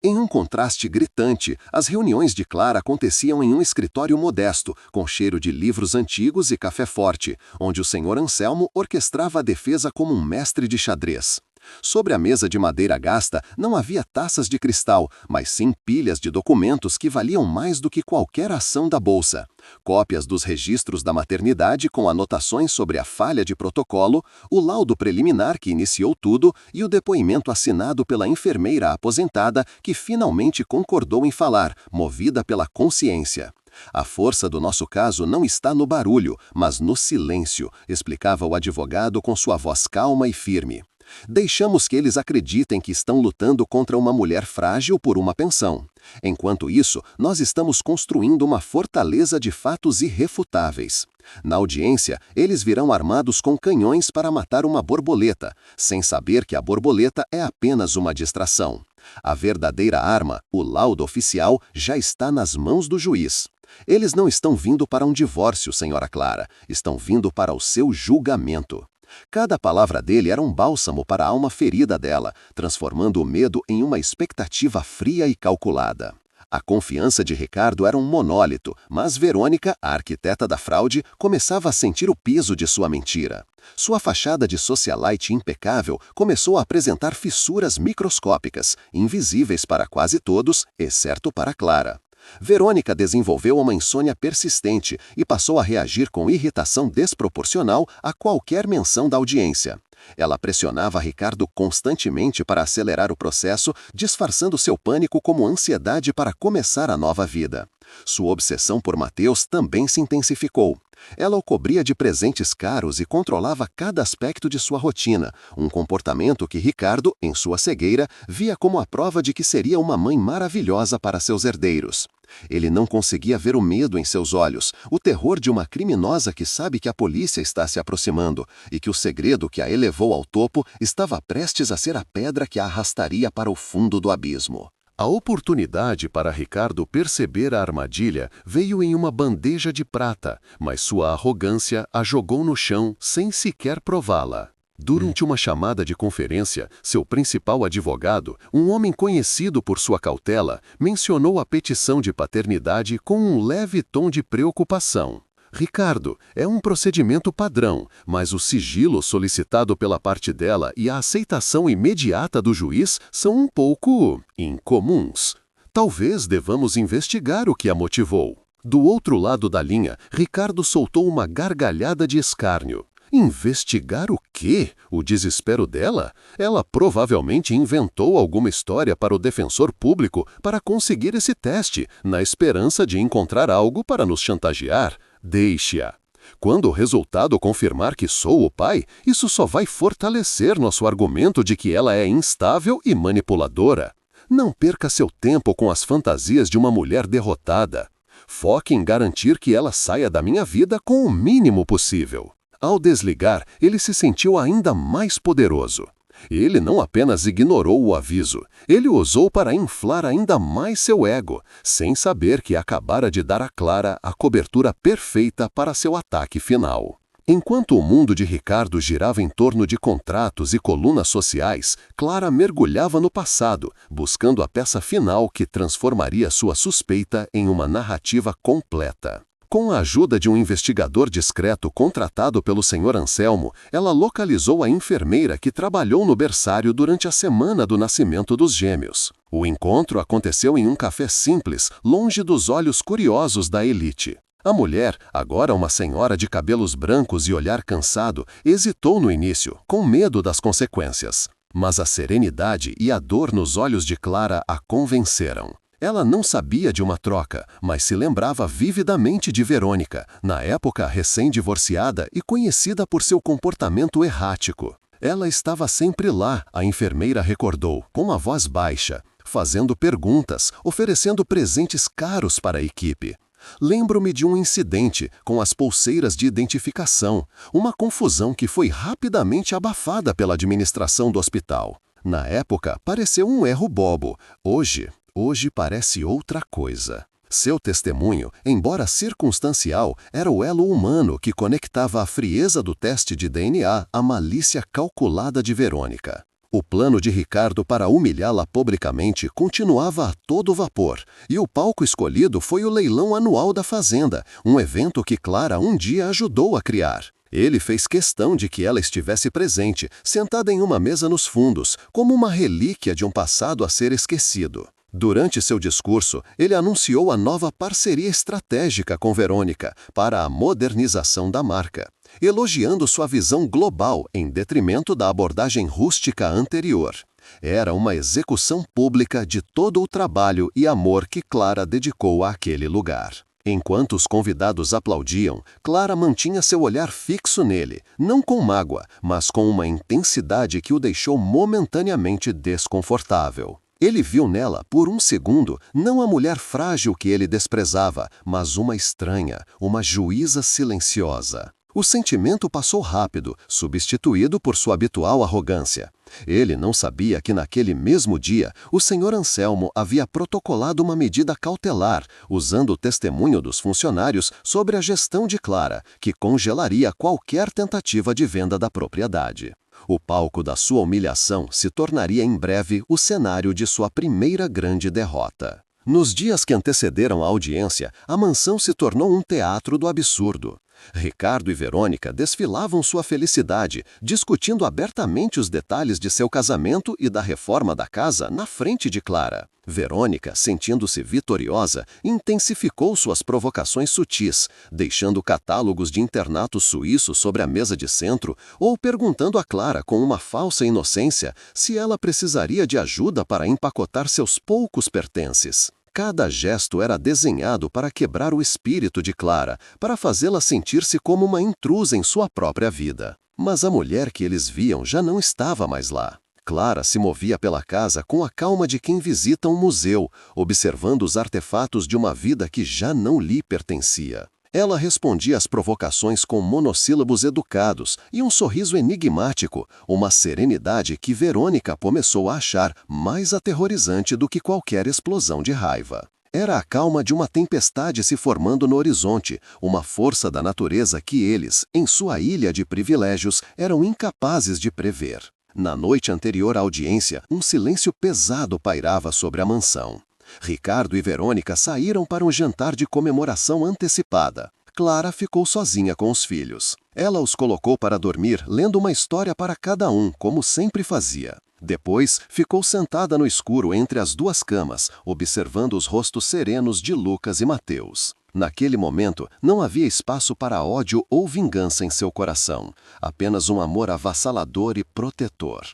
Em um contraste gritante, as reuniões de Clara aconteciam em um escritório modesto, com cheiro de livros antigos e café forte, onde o senhor Anselmo orquestrava a defesa como um mestre de xadrez. Sobre a mesa de madeira gasta não havia taças de cristal, mas sim pilhas de documentos que valiam mais do que qualquer ação da bolsa. Cópias dos registros da maternidade com anotações sobre a falha de protocolo, o laudo preliminar que iniciou tudo e o depoimento assinado pela enfermeira aposentada que finalmente concordou em falar, movida pela consciência. A força do nosso caso não está no barulho, mas no silêncio, explicava o advogado com sua voz calma e firme. Deixamos que eles acreditem que estão lutando contra uma mulher frágil por uma pensão. Enquanto isso, nós estamos construindo uma fortaleza de fatos irrefutáveis. Na audiência, eles virão armados com canhões para matar uma borboleta, sem saber que a borboleta é apenas uma distração. A verdadeira arma, o laudo oficial, já está nas mãos do juiz. Eles não estão vindo para um divórcio, senhora Clara, estão vindo para o seu julgamento. Cada palavra dele era um bálsamo para a alma ferida dela, transformando o medo em uma expectativa fria e calculada. A confiança de Ricardo era um monólito, mas Verônica, a arquiteta da fraude, começava a sentir o peso de sua mentira. Sua fachada de socialite impecável começou a apresentar fissuras microscópicas, invisíveis para quase todos, exceto para Clara. Verônica desenvolveu uma insônia persistente e passou a reagir com irritação desproporcional a qualquer menção da audiência. Ela pressionava Ricardo constantemente para acelerar o processo, disfarçando seu pânico como ansiedade para começar a nova vida. Sua obsessão por Mateus também se intensificou. Ela o cobria de presentes caros e controlava cada aspecto de sua rotina, um comportamento que Ricardo, em sua cegueira, via como a prova de que seria uma mãe maravilhosa para seus herdeiros. Ele não conseguia ver o medo em seus olhos, o terror de uma criminosa que sabe que a polícia está se aproximando e que o segredo que a elevou ao topo estava prestes a ser a pedra que a arrastaria para o fundo do abismo. A oportunidade para Ricardo perceber a armadilha veio em uma bandeja de prata, mas sua arrogância a jogou no chão sem sequer prová-la. Durante uma chamada de conferência, seu principal advogado, um homem conhecido por sua cautela, mencionou a petição de paternidade com um leve tom de preocupação. Ricardo, é um procedimento padrão, mas o sigilo solicitado pela parte dela e a aceitação imediata do juiz são um pouco incomuns. Talvez devamos investigar o que a motivou. Do outro lado da linha, Ricardo soltou uma gargalhada de escárnio. Investigar o quê? O desespero dela? Ela provavelmente inventou alguma história para o defensor público para conseguir esse teste, na esperança de encontrar algo para nos chantagear. Deixe-a. Quando o resultado confirmar que sou o pai, isso só vai fortalecer nosso argumento de que ela é instável e manipuladora. Não perca seu tempo com as fantasias de uma mulher derrotada. Foque em garantir que ela saia da minha vida com o mínimo possível. Ao desligar, ele se sentiu ainda mais poderoso. Ele não apenas ignorou o aviso, ele o usou para inflar ainda mais seu ego, sem saber que acabara de dar a Clara a cobertura perfeita para seu ataque final. Enquanto o mundo de Ricardo girava em torno de contratos e colunas sociais, Clara mergulhava no passado, buscando a peça final que transformaria sua suspeita em uma narrativa completa. Com a ajuda de um investigador discreto contratado pelo Sr. Anselmo, ela localizou a enfermeira que trabalhou no berçário durante a semana do nascimento dos gêmeos. O encontro aconteceu em um café simples, longe dos olhos curiosos da elite. A mulher, agora uma senhora de cabelos brancos e olhar cansado, hesitou no início, com medo das consequências. Mas a serenidade e a dor nos olhos de Clara a convenceram. Ela não sabia de uma troca, mas se lembrava vividamente de Verônica, na época recém-divorciada e conhecida por seu comportamento errático. Ela estava sempre lá, a enfermeira recordou, com a voz baixa, fazendo perguntas, oferecendo presentes caros para a equipe. Lembro-me de um incidente com as pulseiras de identificação, uma confusão que foi rapidamente abafada pela administração do hospital. Na época, pareceu um erro bobo. Hoje parece outra coisa. Seu testemunho, embora circunstancial, era o elo humano que conectava a frieza do teste de DNA à malícia calculada de Verônica. O plano de Ricardo para humilhá-la publicamente continuava a todo vapor, e o palco escolhido foi o leilão anual da fazenda, um evento que Clara um dia ajudou a criar. Ele fez questão de que ela estivesse presente, sentada em uma mesa nos fundos, como uma relíquia de um passado a ser esquecido. Durante seu discurso, ele anunciou a nova parceria estratégica com Verônica para a modernização da marca, elogiando sua visão global em detrimento da abordagem rústica anterior. Era uma execução pública de todo o trabalho e amor que Clara dedicou àquele lugar. Enquanto os convidados aplaudiam, Clara mantinha seu olhar fixo nele, não com mágoa, mas com uma intensidade que o deixou momentaneamente desconfortável. Ele viu nela, por um segundo, não a mulher frágil que ele desprezava, mas uma estranha, uma juíza silenciosa. O sentimento passou rápido, substituído por sua habitual arrogância. Ele não sabia que naquele mesmo dia, o Sr. Anselmo havia protocolado uma medida cautelar, usando o testemunho dos funcionários sobre a gestão de Clara, que congelaria qualquer tentativa de venda da propriedade. O palco da sua humilhação se tornaria em breve o cenário de sua primeira grande derrota. Nos dias que antecederam a audiência, a mansão se tornou um teatro do absurdo. Ricardo e Verônica desfilavam sua felicidade, discutindo abertamente os detalhes de seu casamento e da reforma da casa na frente de Clara. Verônica, sentindo-se vitoriosa, intensificou suas provocações sutis, deixando catálogos de internatos suíços sobre a mesa de centro ou perguntando a Clara com uma falsa inocência se ela precisaria de ajuda para empacotar seus poucos pertences. Cada gesto era desenhado para quebrar o espírito de Clara, para fazê-la sentir-se como uma intrusa em sua própria vida. Mas a mulher que eles viam já não estava mais lá. Clara se movia pela casa com a calma de quem visita um museu, observando os artefatos de uma vida que já não lhe pertencia. Ela respondia às provocações com monossílabos educados e um sorriso enigmático, uma serenidade que Verônica começou a achar mais aterrorizante do que qualquer explosão de raiva. Era a calma de uma tempestade se formando no horizonte, uma força da natureza que eles, em sua ilha de privilégios, eram incapazes de prever. Na noite anterior à audiência, um silêncio pesado pairava sobre a mansão. Ricardo e Verônica saíram para um jantar de comemoração antecipada. Clara ficou sozinha com os filhos. Ela os colocou para dormir, lendo uma história para cada um, como sempre fazia. Depois, ficou sentada no escuro entre as duas camas, observando os rostos serenos de Lucas e Mateus. Naquele momento, não havia espaço para ódio ou vingança em seu coração, apenas um amor avassalador e protetor.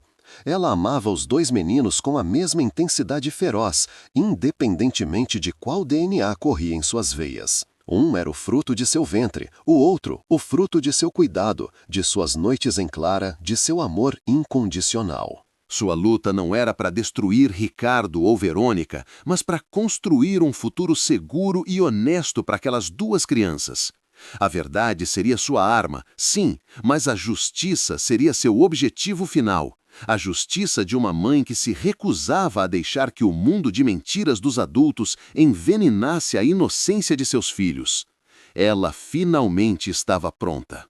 Ela amava os dois meninos com a mesma intensidade feroz, independentemente de qual DNA corria em suas veias. Um era o fruto de seu ventre, o outro, o fruto de seu cuidado, de suas noites em Clara, de seu amor incondicional. Sua luta não era para destruir Ricardo ou Verônica, mas para construir um futuro seguro e honesto para aquelas duas crianças. A verdade seria sua arma, sim, mas a justiça seria seu objetivo final. A justiça de uma mãe que se recusava a deixar que o mundo de mentiras dos adultos envenenasse a inocência de seus filhos. Ela finalmente estava pronta.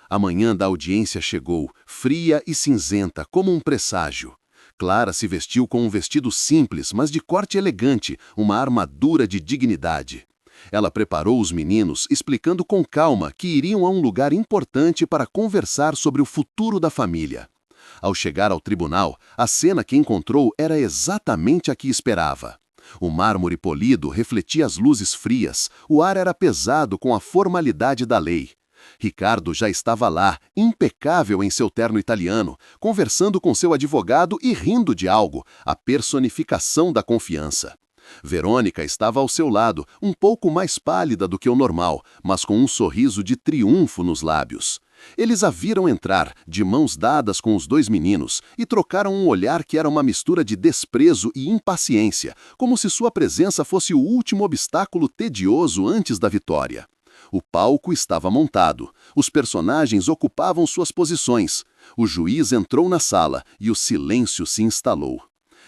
A manhã da audiência chegou, fria e cinzenta, como um presságio. Clara se vestiu com um vestido simples, mas de corte elegante, uma armadura de dignidade. Ela preparou os meninos, explicando com calma que iriam a um lugar importante para conversar sobre o futuro da família. Ao chegar ao tribunal, a cena que encontrou era exatamente a que esperava. O mármore polido refletia as luzes frias, o ar era pesado com a formalidade da lei. Ricardo já estava lá, impecável em seu terno italiano, conversando com seu advogado e rindo de algo, a personificação da confiança. Verônica estava ao seu lado, um pouco mais pálida do que o normal, mas com um sorriso de triunfo nos lábios. Eles a viram entrar, de mãos dadas com os dois meninos, e trocaram um olhar que era uma mistura de desprezo e impaciência, como se sua presença fosse o último obstáculo tedioso antes da vitória. O palco estava montado, os personagens ocupavam suas posições. O juiz entrou na sala e o silêncio se instalou.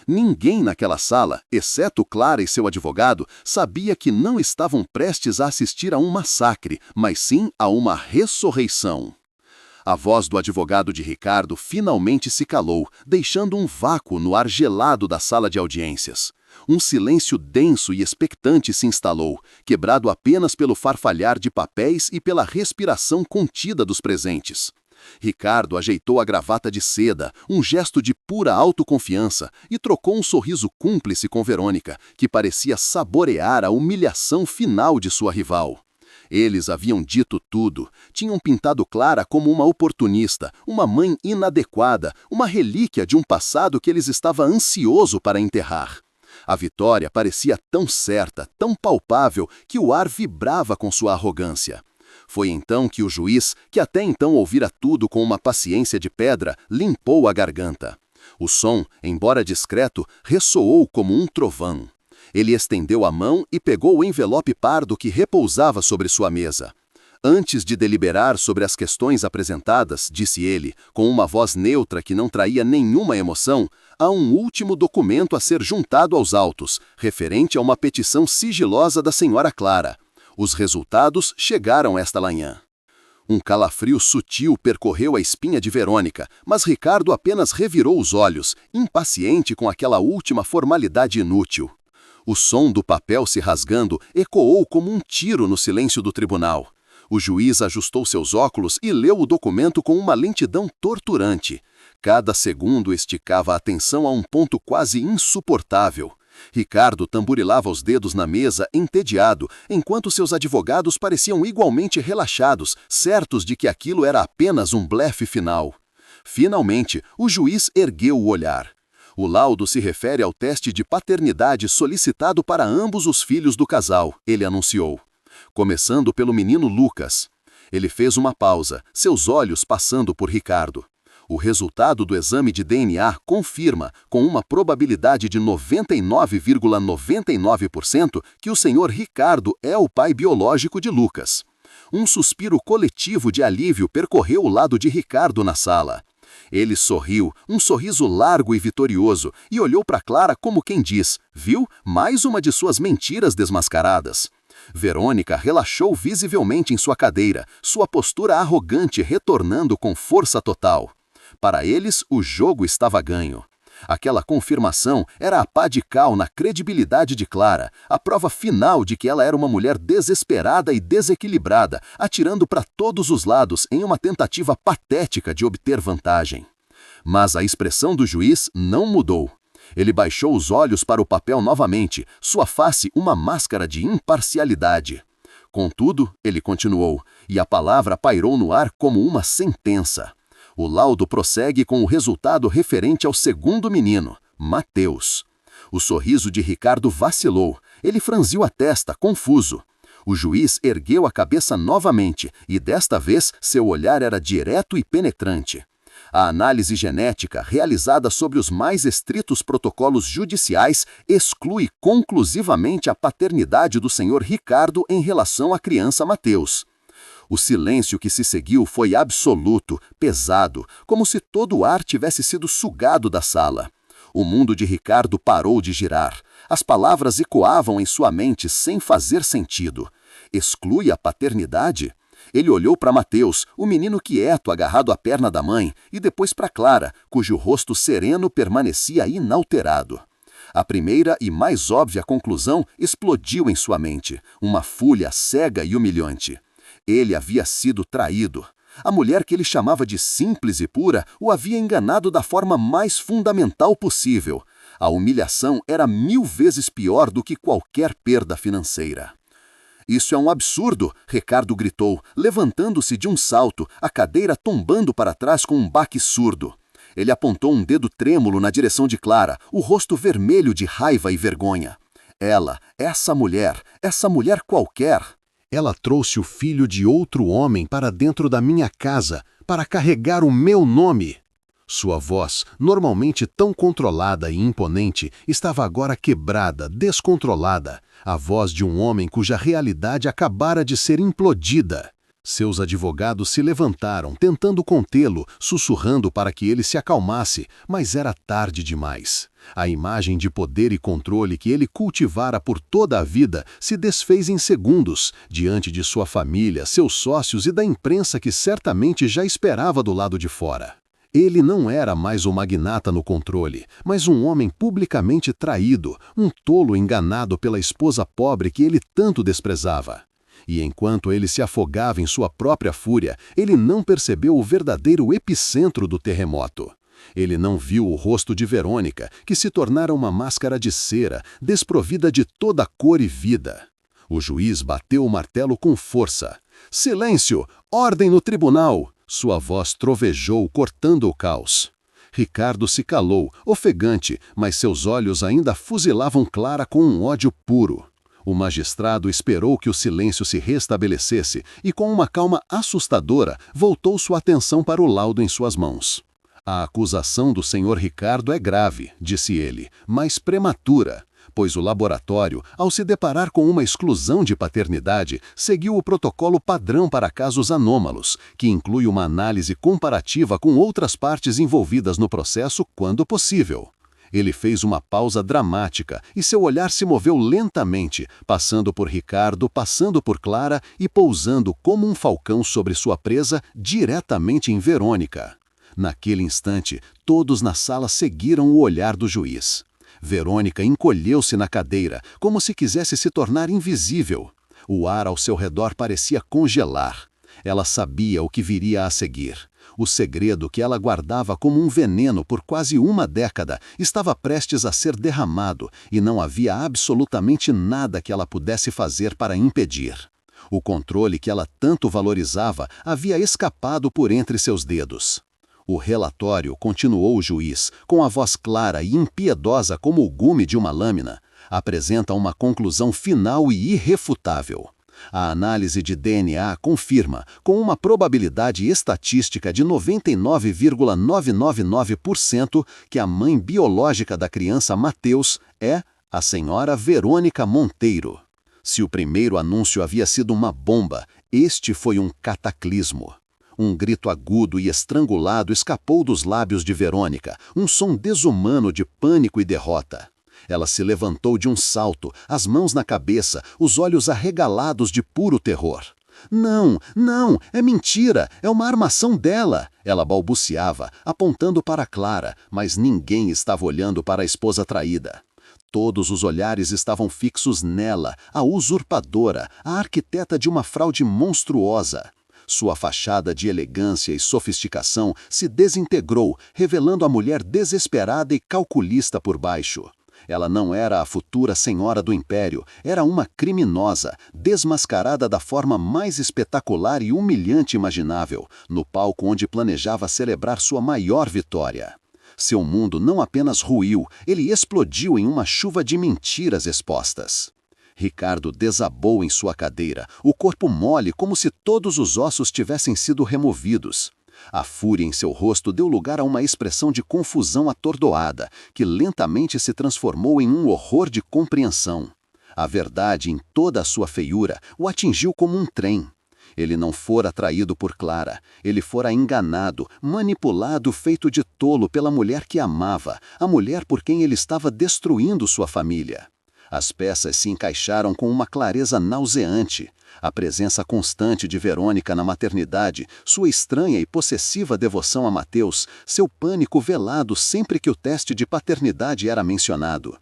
Ninguém naquela sala, exceto Clara e seu advogado, sabia que não estavam prestes a assistir a um massacre, mas sim a uma ressurreição. A voz do advogado de Ricardo finalmente se calou, deixando um vácuo no ar gelado da sala de audiências. Um silêncio denso e expectante se instalou, quebrado apenas pelo farfalhar de papéis e pela respiração contida dos presentes. Ricardo ajeitou a gravata de seda, um gesto de pura autoconfiança, e trocou um sorriso cúmplice com Verônica, que parecia saborear a humilhação final de sua rival. Eles haviam dito tudo, tinham pintado Clara como uma oportunista, uma mãe inadequada, uma relíquia de um passado que eles estavam ansioso para enterrar. A vitória parecia tão certa, tão palpável, que o ar vibrava com sua arrogância. Foi então que o juiz, que até então ouvira tudo com uma paciência de pedra, limpou a garganta. O som, embora discreto, ressoou como um trovão. Ele estendeu a mão e pegou o envelope pardo que repousava sobre sua mesa. Antes de deliberar sobre as questões apresentadas, disse ele, com uma voz neutra que não traía nenhuma emoção, há um último documento a ser juntado aos autos, referente a uma petição sigilosa da senhora Clara. Os resultados chegaram esta manhã. Um calafrio sutil percorreu a espinha de Verônica, mas Ricardo apenas revirou os olhos, impaciente com aquela última formalidade inútil. O som do papel se rasgando ecoou como um tiro no silêncio do tribunal. O juiz ajustou seus óculos e leu o documento com uma lentidão torturante. Cada segundo esticava a atenção a um ponto quase insuportável. Ricardo tamborilava os dedos na mesa, entediado, enquanto seus advogados pareciam igualmente relaxados, certos de que aquilo era apenas um blefe final. Finalmente, o juiz ergueu o olhar. O laudo se refere ao teste de paternidade solicitado para ambos os filhos do casal, ele anunciou. Começando pelo menino Lucas. Ele fez uma pausa, seus olhos passando por Ricardo. O resultado do exame de DNA confirma, com uma probabilidade de 99,99%, que o senhor Ricardo é o pai biológico de Lucas. Um suspiro coletivo de alívio percorreu o lado de Ricardo na sala. Ele sorriu, um sorriso largo e vitorioso, e olhou para Clara como quem diz, viu, mais uma de suas mentiras desmascaradas. Verônica relaxou visivelmente em sua cadeira, sua postura arrogante retornando com força total. Para eles, o jogo estava ganho. Aquela confirmação era a pá de cal na credibilidade de Clara, a prova final de que ela era uma mulher desesperada e desequilibrada, atirando para todos os lados em uma tentativa patética de obter vantagem. Mas a expressão do juiz não mudou. Ele baixou os olhos para o papel novamente, sua face uma máscara de imparcialidade. Contudo, ele continuou, e a palavra pairou no ar como uma sentença. O laudo prossegue com o resultado referente ao segundo menino, Mateus. O sorriso de Ricardo vacilou. Ele franziu a testa, confuso. O juiz ergueu a cabeça novamente e desta vez seu olhar era direto e penetrante. A análise genética, realizada sobre os mais estritos protocolos judiciais, exclui conclusivamente a paternidade do senhor Ricardo em relação à criança Mateus. O silêncio que se seguiu foi absoluto, pesado, como se todo o ar tivesse sido sugado da sala. O mundo de Ricardo parou de girar. As palavras ecoavam em sua mente sem fazer sentido. Exclui a paternidade? Ele olhou para Mateus, o menino quieto agarrado à perna da mãe, e depois para Clara, cujo rosto sereno permanecia inalterado. A primeira e mais óbvia conclusão explodiu em sua mente, uma fúria cega e humilhante. Ele havia sido traído. A mulher que ele chamava de simples e pura o havia enganado da forma mais fundamental possível. A humilhação era 1000 vezes pior do que qualquer perda financeira. Isso é um absurdo, Ricardo gritou, levantando-se de um salto, a cadeira tombando para trás com um baque surdo. Ele apontou um dedo trêmulo na direção de Clara, o rosto vermelho de raiva e vergonha. Ela, essa mulher qualquer. Ela trouxe o filho de outro homem para dentro da minha casa, para carregar o meu nome. Sua voz, normalmente tão controlada e imponente, estava agora quebrada, descontrolada. A voz de um homem cuja realidade acabara de ser implodida. Seus advogados se levantaram, tentando contê-lo, sussurrando para que ele se acalmasse, mas era tarde demais. A imagem de poder e controle que ele cultivara por toda a vida se desfez em segundos, diante de sua família, seus sócios e da imprensa que certamente já esperava do lado de fora. Ele não era mais o magnata no controle, mas um homem publicamente traído, um tolo enganado pela esposa pobre que ele tanto desprezava. E enquanto ele se afogava em sua própria fúria, ele não percebeu o verdadeiro epicentro do terremoto. Ele não viu o rosto de Verônica, que se tornara uma máscara de cera, desprovida de toda cor e vida. O juiz bateu o martelo com força. "Silêncio! Ordem no tribunal!" Sua voz trovejou, cortando o caos. Ricardo se calou, ofegante, mas seus olhos ainda fuzilavam Clara com um ódio puro. O magistrado esperou que o silêncio se restabelecesse e, com uma calma assustadora, voltou sua atenção para o laudo em suas mãos. "A acusação do senhor Ricardo é grave", disse ele, "mas prematura, pois o laboratório, ao se deparar com uma exclusão de paternidade, seguiu o protocolo padrão para casos anômalos, que inclui uma análise comparativa com outras partes envolvidas no processo quando possível." Ele fez uma pausa dramática e seu olhar se moveu lentamente, passando por Ricardo, passando por Clara e pousando como um falcão sobre sua presa diretamente em Verônica. Naquele instante, todos na sala seguiram o olhar do juiz. Verônica encolheu-se na cadeira, como se quisesse se tornar invisível. O ar ao seu redor parecia congelar. Ela sabia o que viria a seguir. O segredo que ela guardava como um veneno por quase uma década estava prestes a ser derramado e não havia absolutamente nada que ela pudesse fazer para impedir. O controle que ela tanto valorizava havia escapado por entre seus dedos. O relatório, continuou o juiz, com a voz clara e impiedosa como o gume de uma lâmina, apresenta uma conclusão final e irrefutável. A análise de DNA confirma, com uma probabilidade estatística de 99,999%, que a mãe biológica da criança Mateus é a senhora Verônica Monteiro. Se o primeiro anúncio havia sido uma bomba, este foi um cataclismo. Um grito agudo e estrangulado escapou dos lábios de Verônica, um som desumano de pânico e derrota. Ela se levantou de um salto, as mãos na cabeça, os olhos arregalados de puro terror. "Não, não, é mentira, é uma armação dela!" Ela balbuciava, apontando para Clara, mas ninguém estava olhando para a esposa traída. Todos os olhares estavam fixos nela, a usurpadora, a arquiteta de uma fraude monstruosa. Sua fachada de elegância e sofisticação se desintegrou, revelando a mulher desesperada e calculista por baixo. Ela não era a futura senhora do império, era uma criminosa, desmascarada da forma mais espetacular e humilhante imaginável, no palco onde planejava celebrar sua maior vitória. Seu mundo não apenas ruiu, ele explodiu em uma chuva de mentiras expostas. Ricardo desabou em sua cadeira, o corpo mole como se todos os ossos tivessem sido removidos. A fúria em seu rosto deu lugar a uma expressão de confusão atordoada, que lentamente se transformou em um horror de compreensão. A verdade, em toda a sua feiura, o atingiu como um trem. Ele não fora traído por Clara, ele fora enganado, manipulado, feito de tolo pela mulher que amava, a mulher por quem ele estava destruindo sua família. As peças se encaixaram com uma clareza nauseante. A presença constante de Verônica na maternidade, sua estranha e possessiva devoção a Mateus, seu pânico velado sempre que o teste de paternidade era mencionado.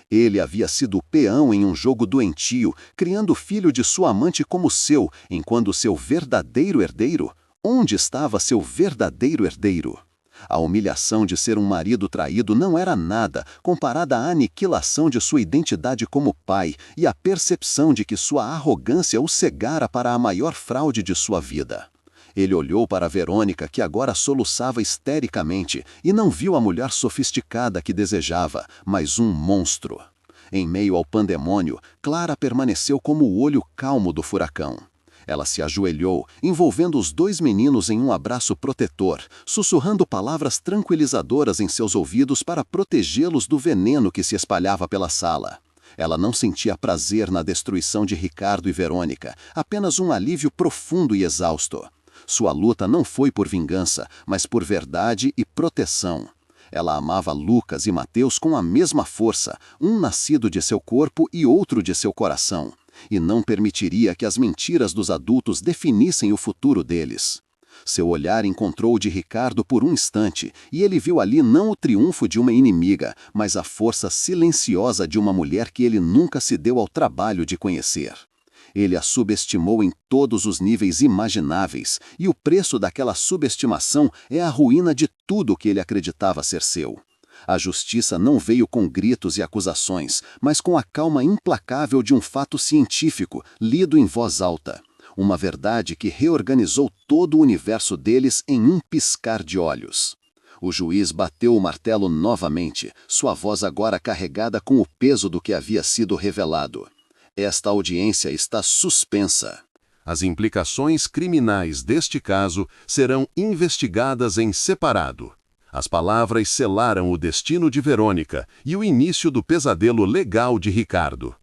Ele havia sido o peão em um jogo doentio, criando o filho de sua amante como seu, enquanto seu verdadeiro herdeiro? Onde estava seu verdadeiro herdeiro? A humilhação de ser um marido traído não era nada comparada à aniquilação de sua identidade como pai e à percepção de que sua arrogância o cegara para a maior fraude de sua vida. Ele olhou para Verônica, que agora soluçava histericamente, e não viu a mulher sofisticada que desejava, mas um monstro. Em meio ao pandemônio, Clara permaneceu como o olho calmo do furacão. Ela se ajoelhou, envolvendo os dois meninos em um abraço protetor, sussurrando palavras tranquilizadoras em seus ouvidos para protegê-los do veneno que se espalhava pela sala. Ela não sentia prazer na destruição de Ricardo e Verônica, apenas um alívio profundo e exausto. Sua luta não foi por vingança, mas por verdade e proteção. Ela amava Lucas e Mateus com a mesma força, um nascido de seu corpo e outro de seu coração, e não permitiria que as mentiras dos adultos definissem o futuro deles. Seu olhar encontrou o de Ricardo por um instante, e ele viu ali não o triunfo de uma inimiga, mas a força silenciosa de uma mulher que ele nunca se deu ao trabalho de conhecer. Ele a subestimou em todos os níveis imagináveis, e o preço daquela subestimação é a ruína de tudo que ele acreditava ser seu. A justiça não veio com gritos e acusações, mas com a calma implacável de um fato científico, lido em voz alta. Uma verdade que reorganizou todo o universo deles em um piscar de olhos. O juiz bateu o martelo novamente, sua voz agora carregada com o peso do que havia sido revelado. Esta audiência está suspensa. As implicações criminais deste caso serão investigadas em separado. As palavras selaram o destino de Verônica e o início do pesadelo legal de Ricardo.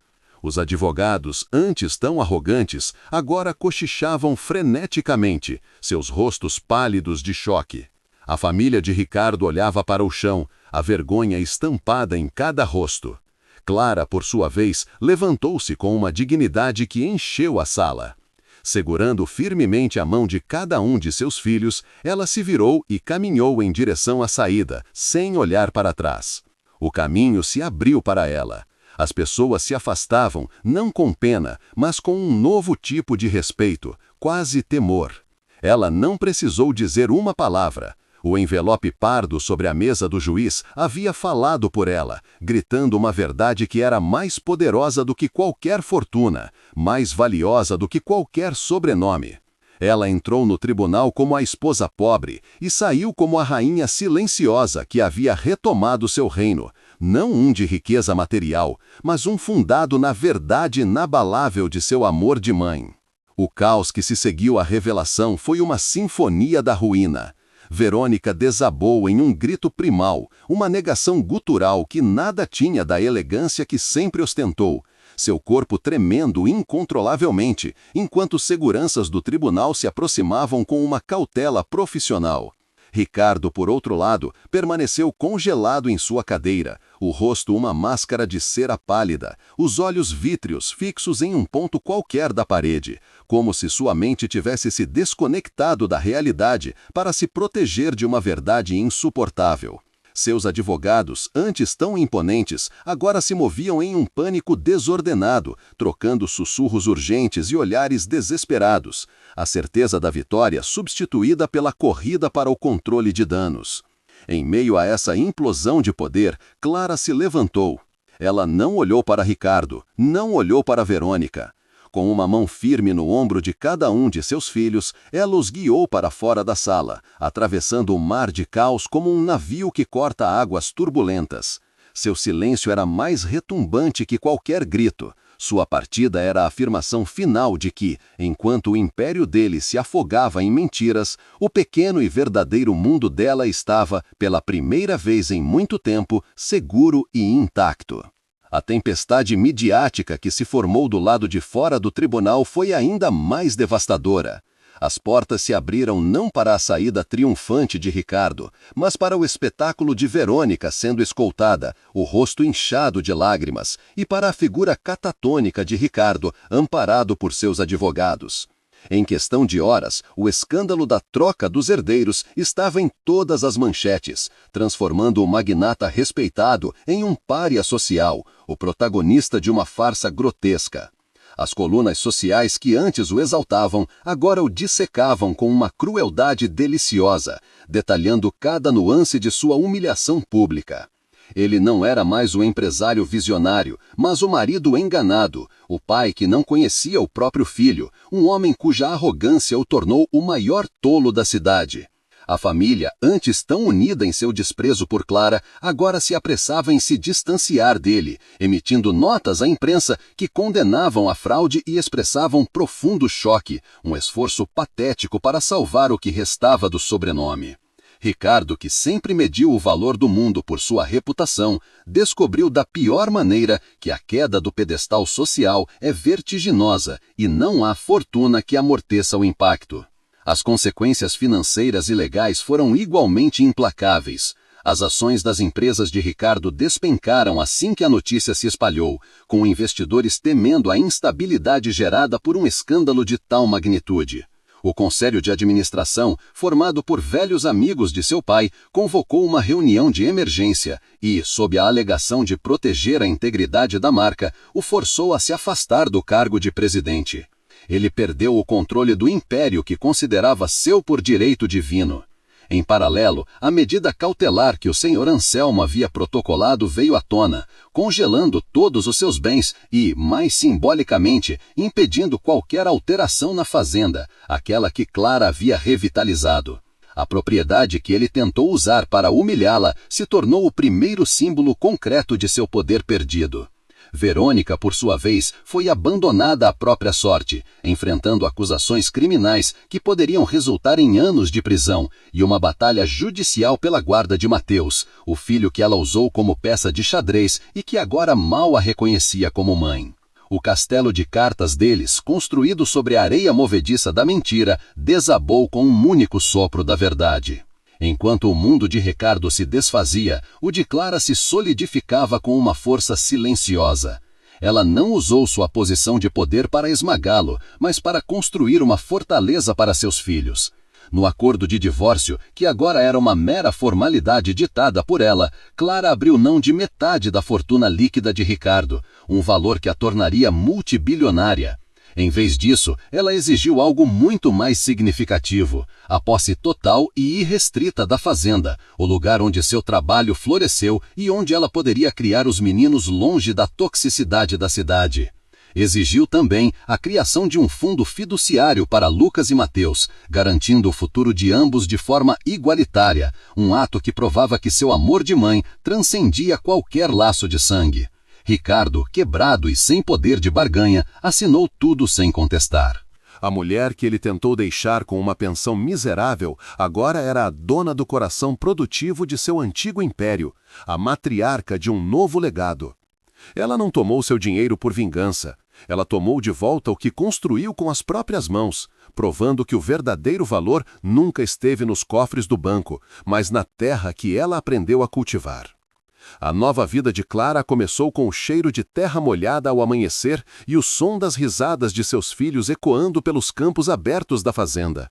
Os advogados, antes tão arrogantes, agora cochichavam freneticamente, seus rostos pálidos de choque. A família de Ricardo olhava para o chão, a vergonha estampada em cada rosto. Clara, por sua vez, levantou-se com uma dignidade que encheu a sala. Segurando firmemente a mão de cada um de seus filhos, ela se virou e caminhou em direção à saída, sem olhar para trás. O caminho se abriu para ela. As pessoas se afastavam, não com pena, mas com um novo tipo de respeito, quase temor. Ela não precisou dizer uma palavra. O envelope pardo sobre a mesa do juiz havia falado por ela, gritando uma verdade que era mais poderosa do que qualquer fortuna, mais valiosa do que qualquer sobrenome. Ela entrou no tribunal como a esposa pobre e saiu como a rainha silenciosa que havia retomado seu reino, não um de riqueza material, mas um fundado na verdade inabalável de seu amor de mãe. O caos que se seguiu à revelação foi uma sinfonia da ruína. Verônica desabou em um grito primal, uma negação gutural que nada tinha da elegância que sempre ostentou, seu corpo tremendo incontrolavelmente, enquanto seguranças do tribunal se aproximavam com uma cautela profissional. Ricardo, por outro lado, permaneceu congelado em sua cadeira, o rosto uma máscara de cera pálida, os olhos vítreos fixos em um ponto qualquer da parede, como se sua mente tivesse se desconectado da realidade para se proteger de uma verdade insuportável. Seus advogados, antes tão imponentes, agora se moviam em um pânico desordenado, trocando sussurros urgentes e olhares desesperados, a certeza da vitória substituída pela corrida para o controle de danos. Em meio a essa implosão de poder, Clara se levantou. Ela não olhou para Ricardo, não olhou para Verônica. Com uma mão firme no ombro de cada um de seus filhos, ela os guiou para fora da sala, atravessando o mar de caos como um navio que corta águas turbulentas. Seu silêncio era mais retumbante que qualquer grito. Sua partida era a afirmação final de que, enquanto o império dele se afogava em mentiras, o pequeno e verdadeiro mundo dela estava, pela primeira vez em muito tempo, seguro e intacto. A tempestade midiática que se formou do lado de fora do tribunal foi ainda mais devastadora. As portas se abriram não para a saída triunfante de Ricardo, mas para o espetáculo de Verônica sendo escoltada, o rosto inchado de lágrimas, e para a figura catatônica de Ricardo, amparado por seus advogados. Em questão de horas, o escândalo da troca dos herdeiros estava em todas as manchetes, transformando o magnata respeitado em um pária social, o protagonista de uma farsa grotesca. As colunas sociais que antes o exaltavam, agora o dissecavam com uma crueldade deliciosa, detalhando cada nuance de sua humilhação pública. Ele não era mais o empresário visionário, mas o marido enganado, o pai que não conhecia o próprio filho, um homem cuja arrogância o tornou o maior tolo da cidade. A família, antes tão unida em seu desprezo por Clara, agora se apressava em se distanciar dele, emitindo notas à imprensa que condenavam a fraude e expressavam profundo choque, um esforço patético para salvar o que restava do sobrenome. Ricardo, que sempre mediu o valor do mundo por sua reputação, descobriu da pior maneira que a queda do pedestal social é vertiginosa e não há fortuna que amorteça o impacto. As consequências financeiras e legais foram igualmente implacáveis. As ações das empresas de Ricardo despencaram assim que a notícia se espalhou, com investidores temendo a instabilidade gerada por um escândalo de tal magnitude. O Conselho de Administração, formado por velhos amigos de seu pai, convocou uma reunião de emergência e, sob a alegação de proteger a integridade da marca, o forçou a se afastar do cargo de presidente. Ele perdeu o controle do império que considerava seu por direito divino. Em paralelo, a medida cautelar que o senhor Anselmo havia protocolado veio à tona, congelando todos os seus bens e, mais simbolicamente, impedindo qualquer alteração na fazenda, aquela que Clara havia revitalizado. A propriedade que ele tentou usar para humilhá-la se tornou o primeiro símbolo concreto de seu poder perdido. Verônica, por sua vez, foi abandonada à própria sorte, enfrentando acusações criminais que poderiam resultar em anos de prisão e uma batalha judicial pela guarda de Mateus, o filho que ela usou como peça de xadrez e que agora mal a reconhecia como mãe. O castelo de cartas deles, construído sobre a areia movediça da mentira, desabou com um único sopro da verdade. Enquanto o mundo de Ricardo se desfazia, o de Clara se solidificava com uma força silenciosa. Ela não usou sua posição de poder para esmagá-lo, mas para construir uma fortaleza para seus filhos. No acordo de divórcio, que agora era uma mera formalidade ditada por ela, Clara abriu mão de metade da fortuna líquida de Ricardo, um valor que a tornaria multibilionária. Em vez disso, ela exigiu algo muito mais significativo, a posse total e irrestrita da fazenda, o lugar onde seu trabalho floresceu e onde ela poderia criar os meninos longe da toxicidade da cidade. Exigiu também a criação de um fundo fiduciário para Lucas e Mateus, garantindo o futuro de ambos de forma igualitária, um ato que provava que seu amor de mãe transcendia qualquer laço de sangue. Ricardo, quebrado e sem poder de barganha, assinou tudo sem contestar. A mulher que ele tentou deixar com uma pensão miserável, agora era a dona do coração produtivo de seu antigo império, a matriarca de um novo legado. Ela não tomou seu dinheiro por vingança. Ela tomou de volta o que construiu com as próprias mãos, provando que o verdadeiro valor nunca esteve nos cofres do banco, mas na terra que ela aprendeu a cultivar. A nova vida de Clara começou com o cheiro de terra molhada ao amanhecer e o som das risadas de seus filhos ecoando pelos campos abertos da fazenda.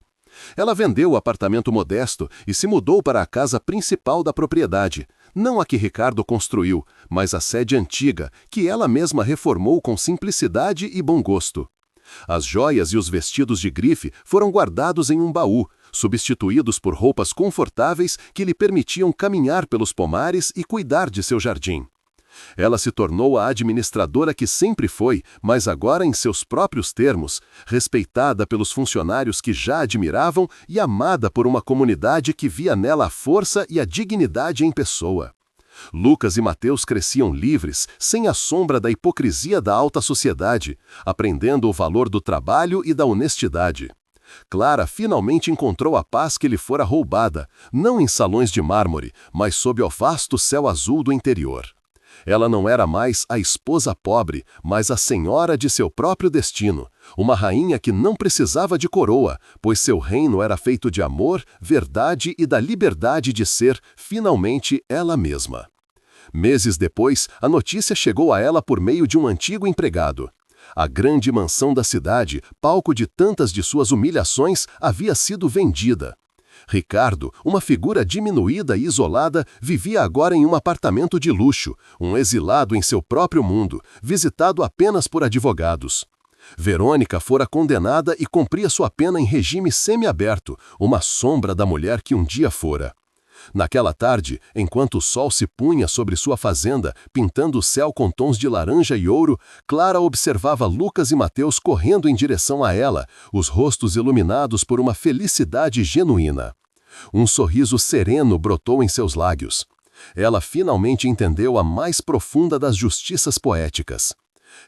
Ela vendeu o apartamento modesto e se mudou para a casa principal da propriedade, não a que Ricardo construiu, mas a sede antiga, que ela mesma reformou com simplicidade e bom gosto. As joias e os vestidos de grife foram guardados em um baú, substituídos por roupas confortáveis que lhe permitiam caminhar pelos pomares e cuidar de seu jardim. Ela se tornou a administradora que sempre foi, mas agora em seus próprios termos, respeitada pelos funcionários que já admiravam e amada por uma comunidade que via nela a força e a dignidade em pessoa. Lucas e Mateus cresciam livres, sem a sombra da hipocrisia da alta sociedade, aprendendo o valor do trabalho e da honestidade. Clara finalmente encontrou a paz que lhe fora roubada, não em salões de mármore, mas sob o vasto céu azul do interior. Ela não era mais a esposa pobre, mas a senhora de seu próprio destino, uma rainha que não precisava de coroa, pois seu reino era feito de amor, verdade e da liberdade de ser, finalmente, ela mesma. Meses depois, a notícia chegou a ela por meio de um antigo empregado. A grande mansão da cidade, palco de tantas de suas humilhações, havia sido vendida. Ricardo, uma figura diminuída e isolada, vivia agora em um apartamento de luxo, um exilado em seu próprio mundo, visitado apenas por advogados. Verônica fora condenada e cumpria sua pena em regime semiaberto, uma sombra da mulher que um dia fora. Naquela tarde, enquanto o sol se punha sobre sua fazenda, pintando o céu com tons de laranja e ouro, Clara observava Lucas e Mateus correndo em direção a ela, os rostos iluminados por uma felicidade genuína. Um sorriso sereno brotou em seus lábios. Ela finalmente entendeu a mais profunda das justiças poéticas.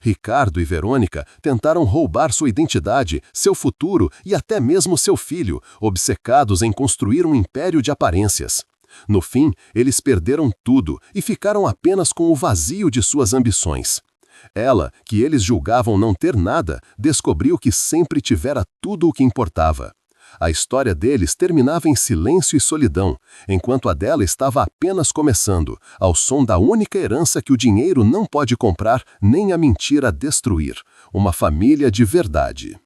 Ricardo e Verônica tentaram roubar sua identidade, seu futuro e até mesmo seu filho, obcecados em construir um império de aparências. No fim, eles perderam tudo e ficaram apenas com o vazio de suas ambições. Ela, que eles julgavam não ter nada, descobriu que sempre tivera tudo o que importava. A história deles terminava em silêncio e solidão, enquanto a dela estava apenas começando, ao som da única herança que o dinheiro não pode comprar nem a mentira destruir, uma família de verdade.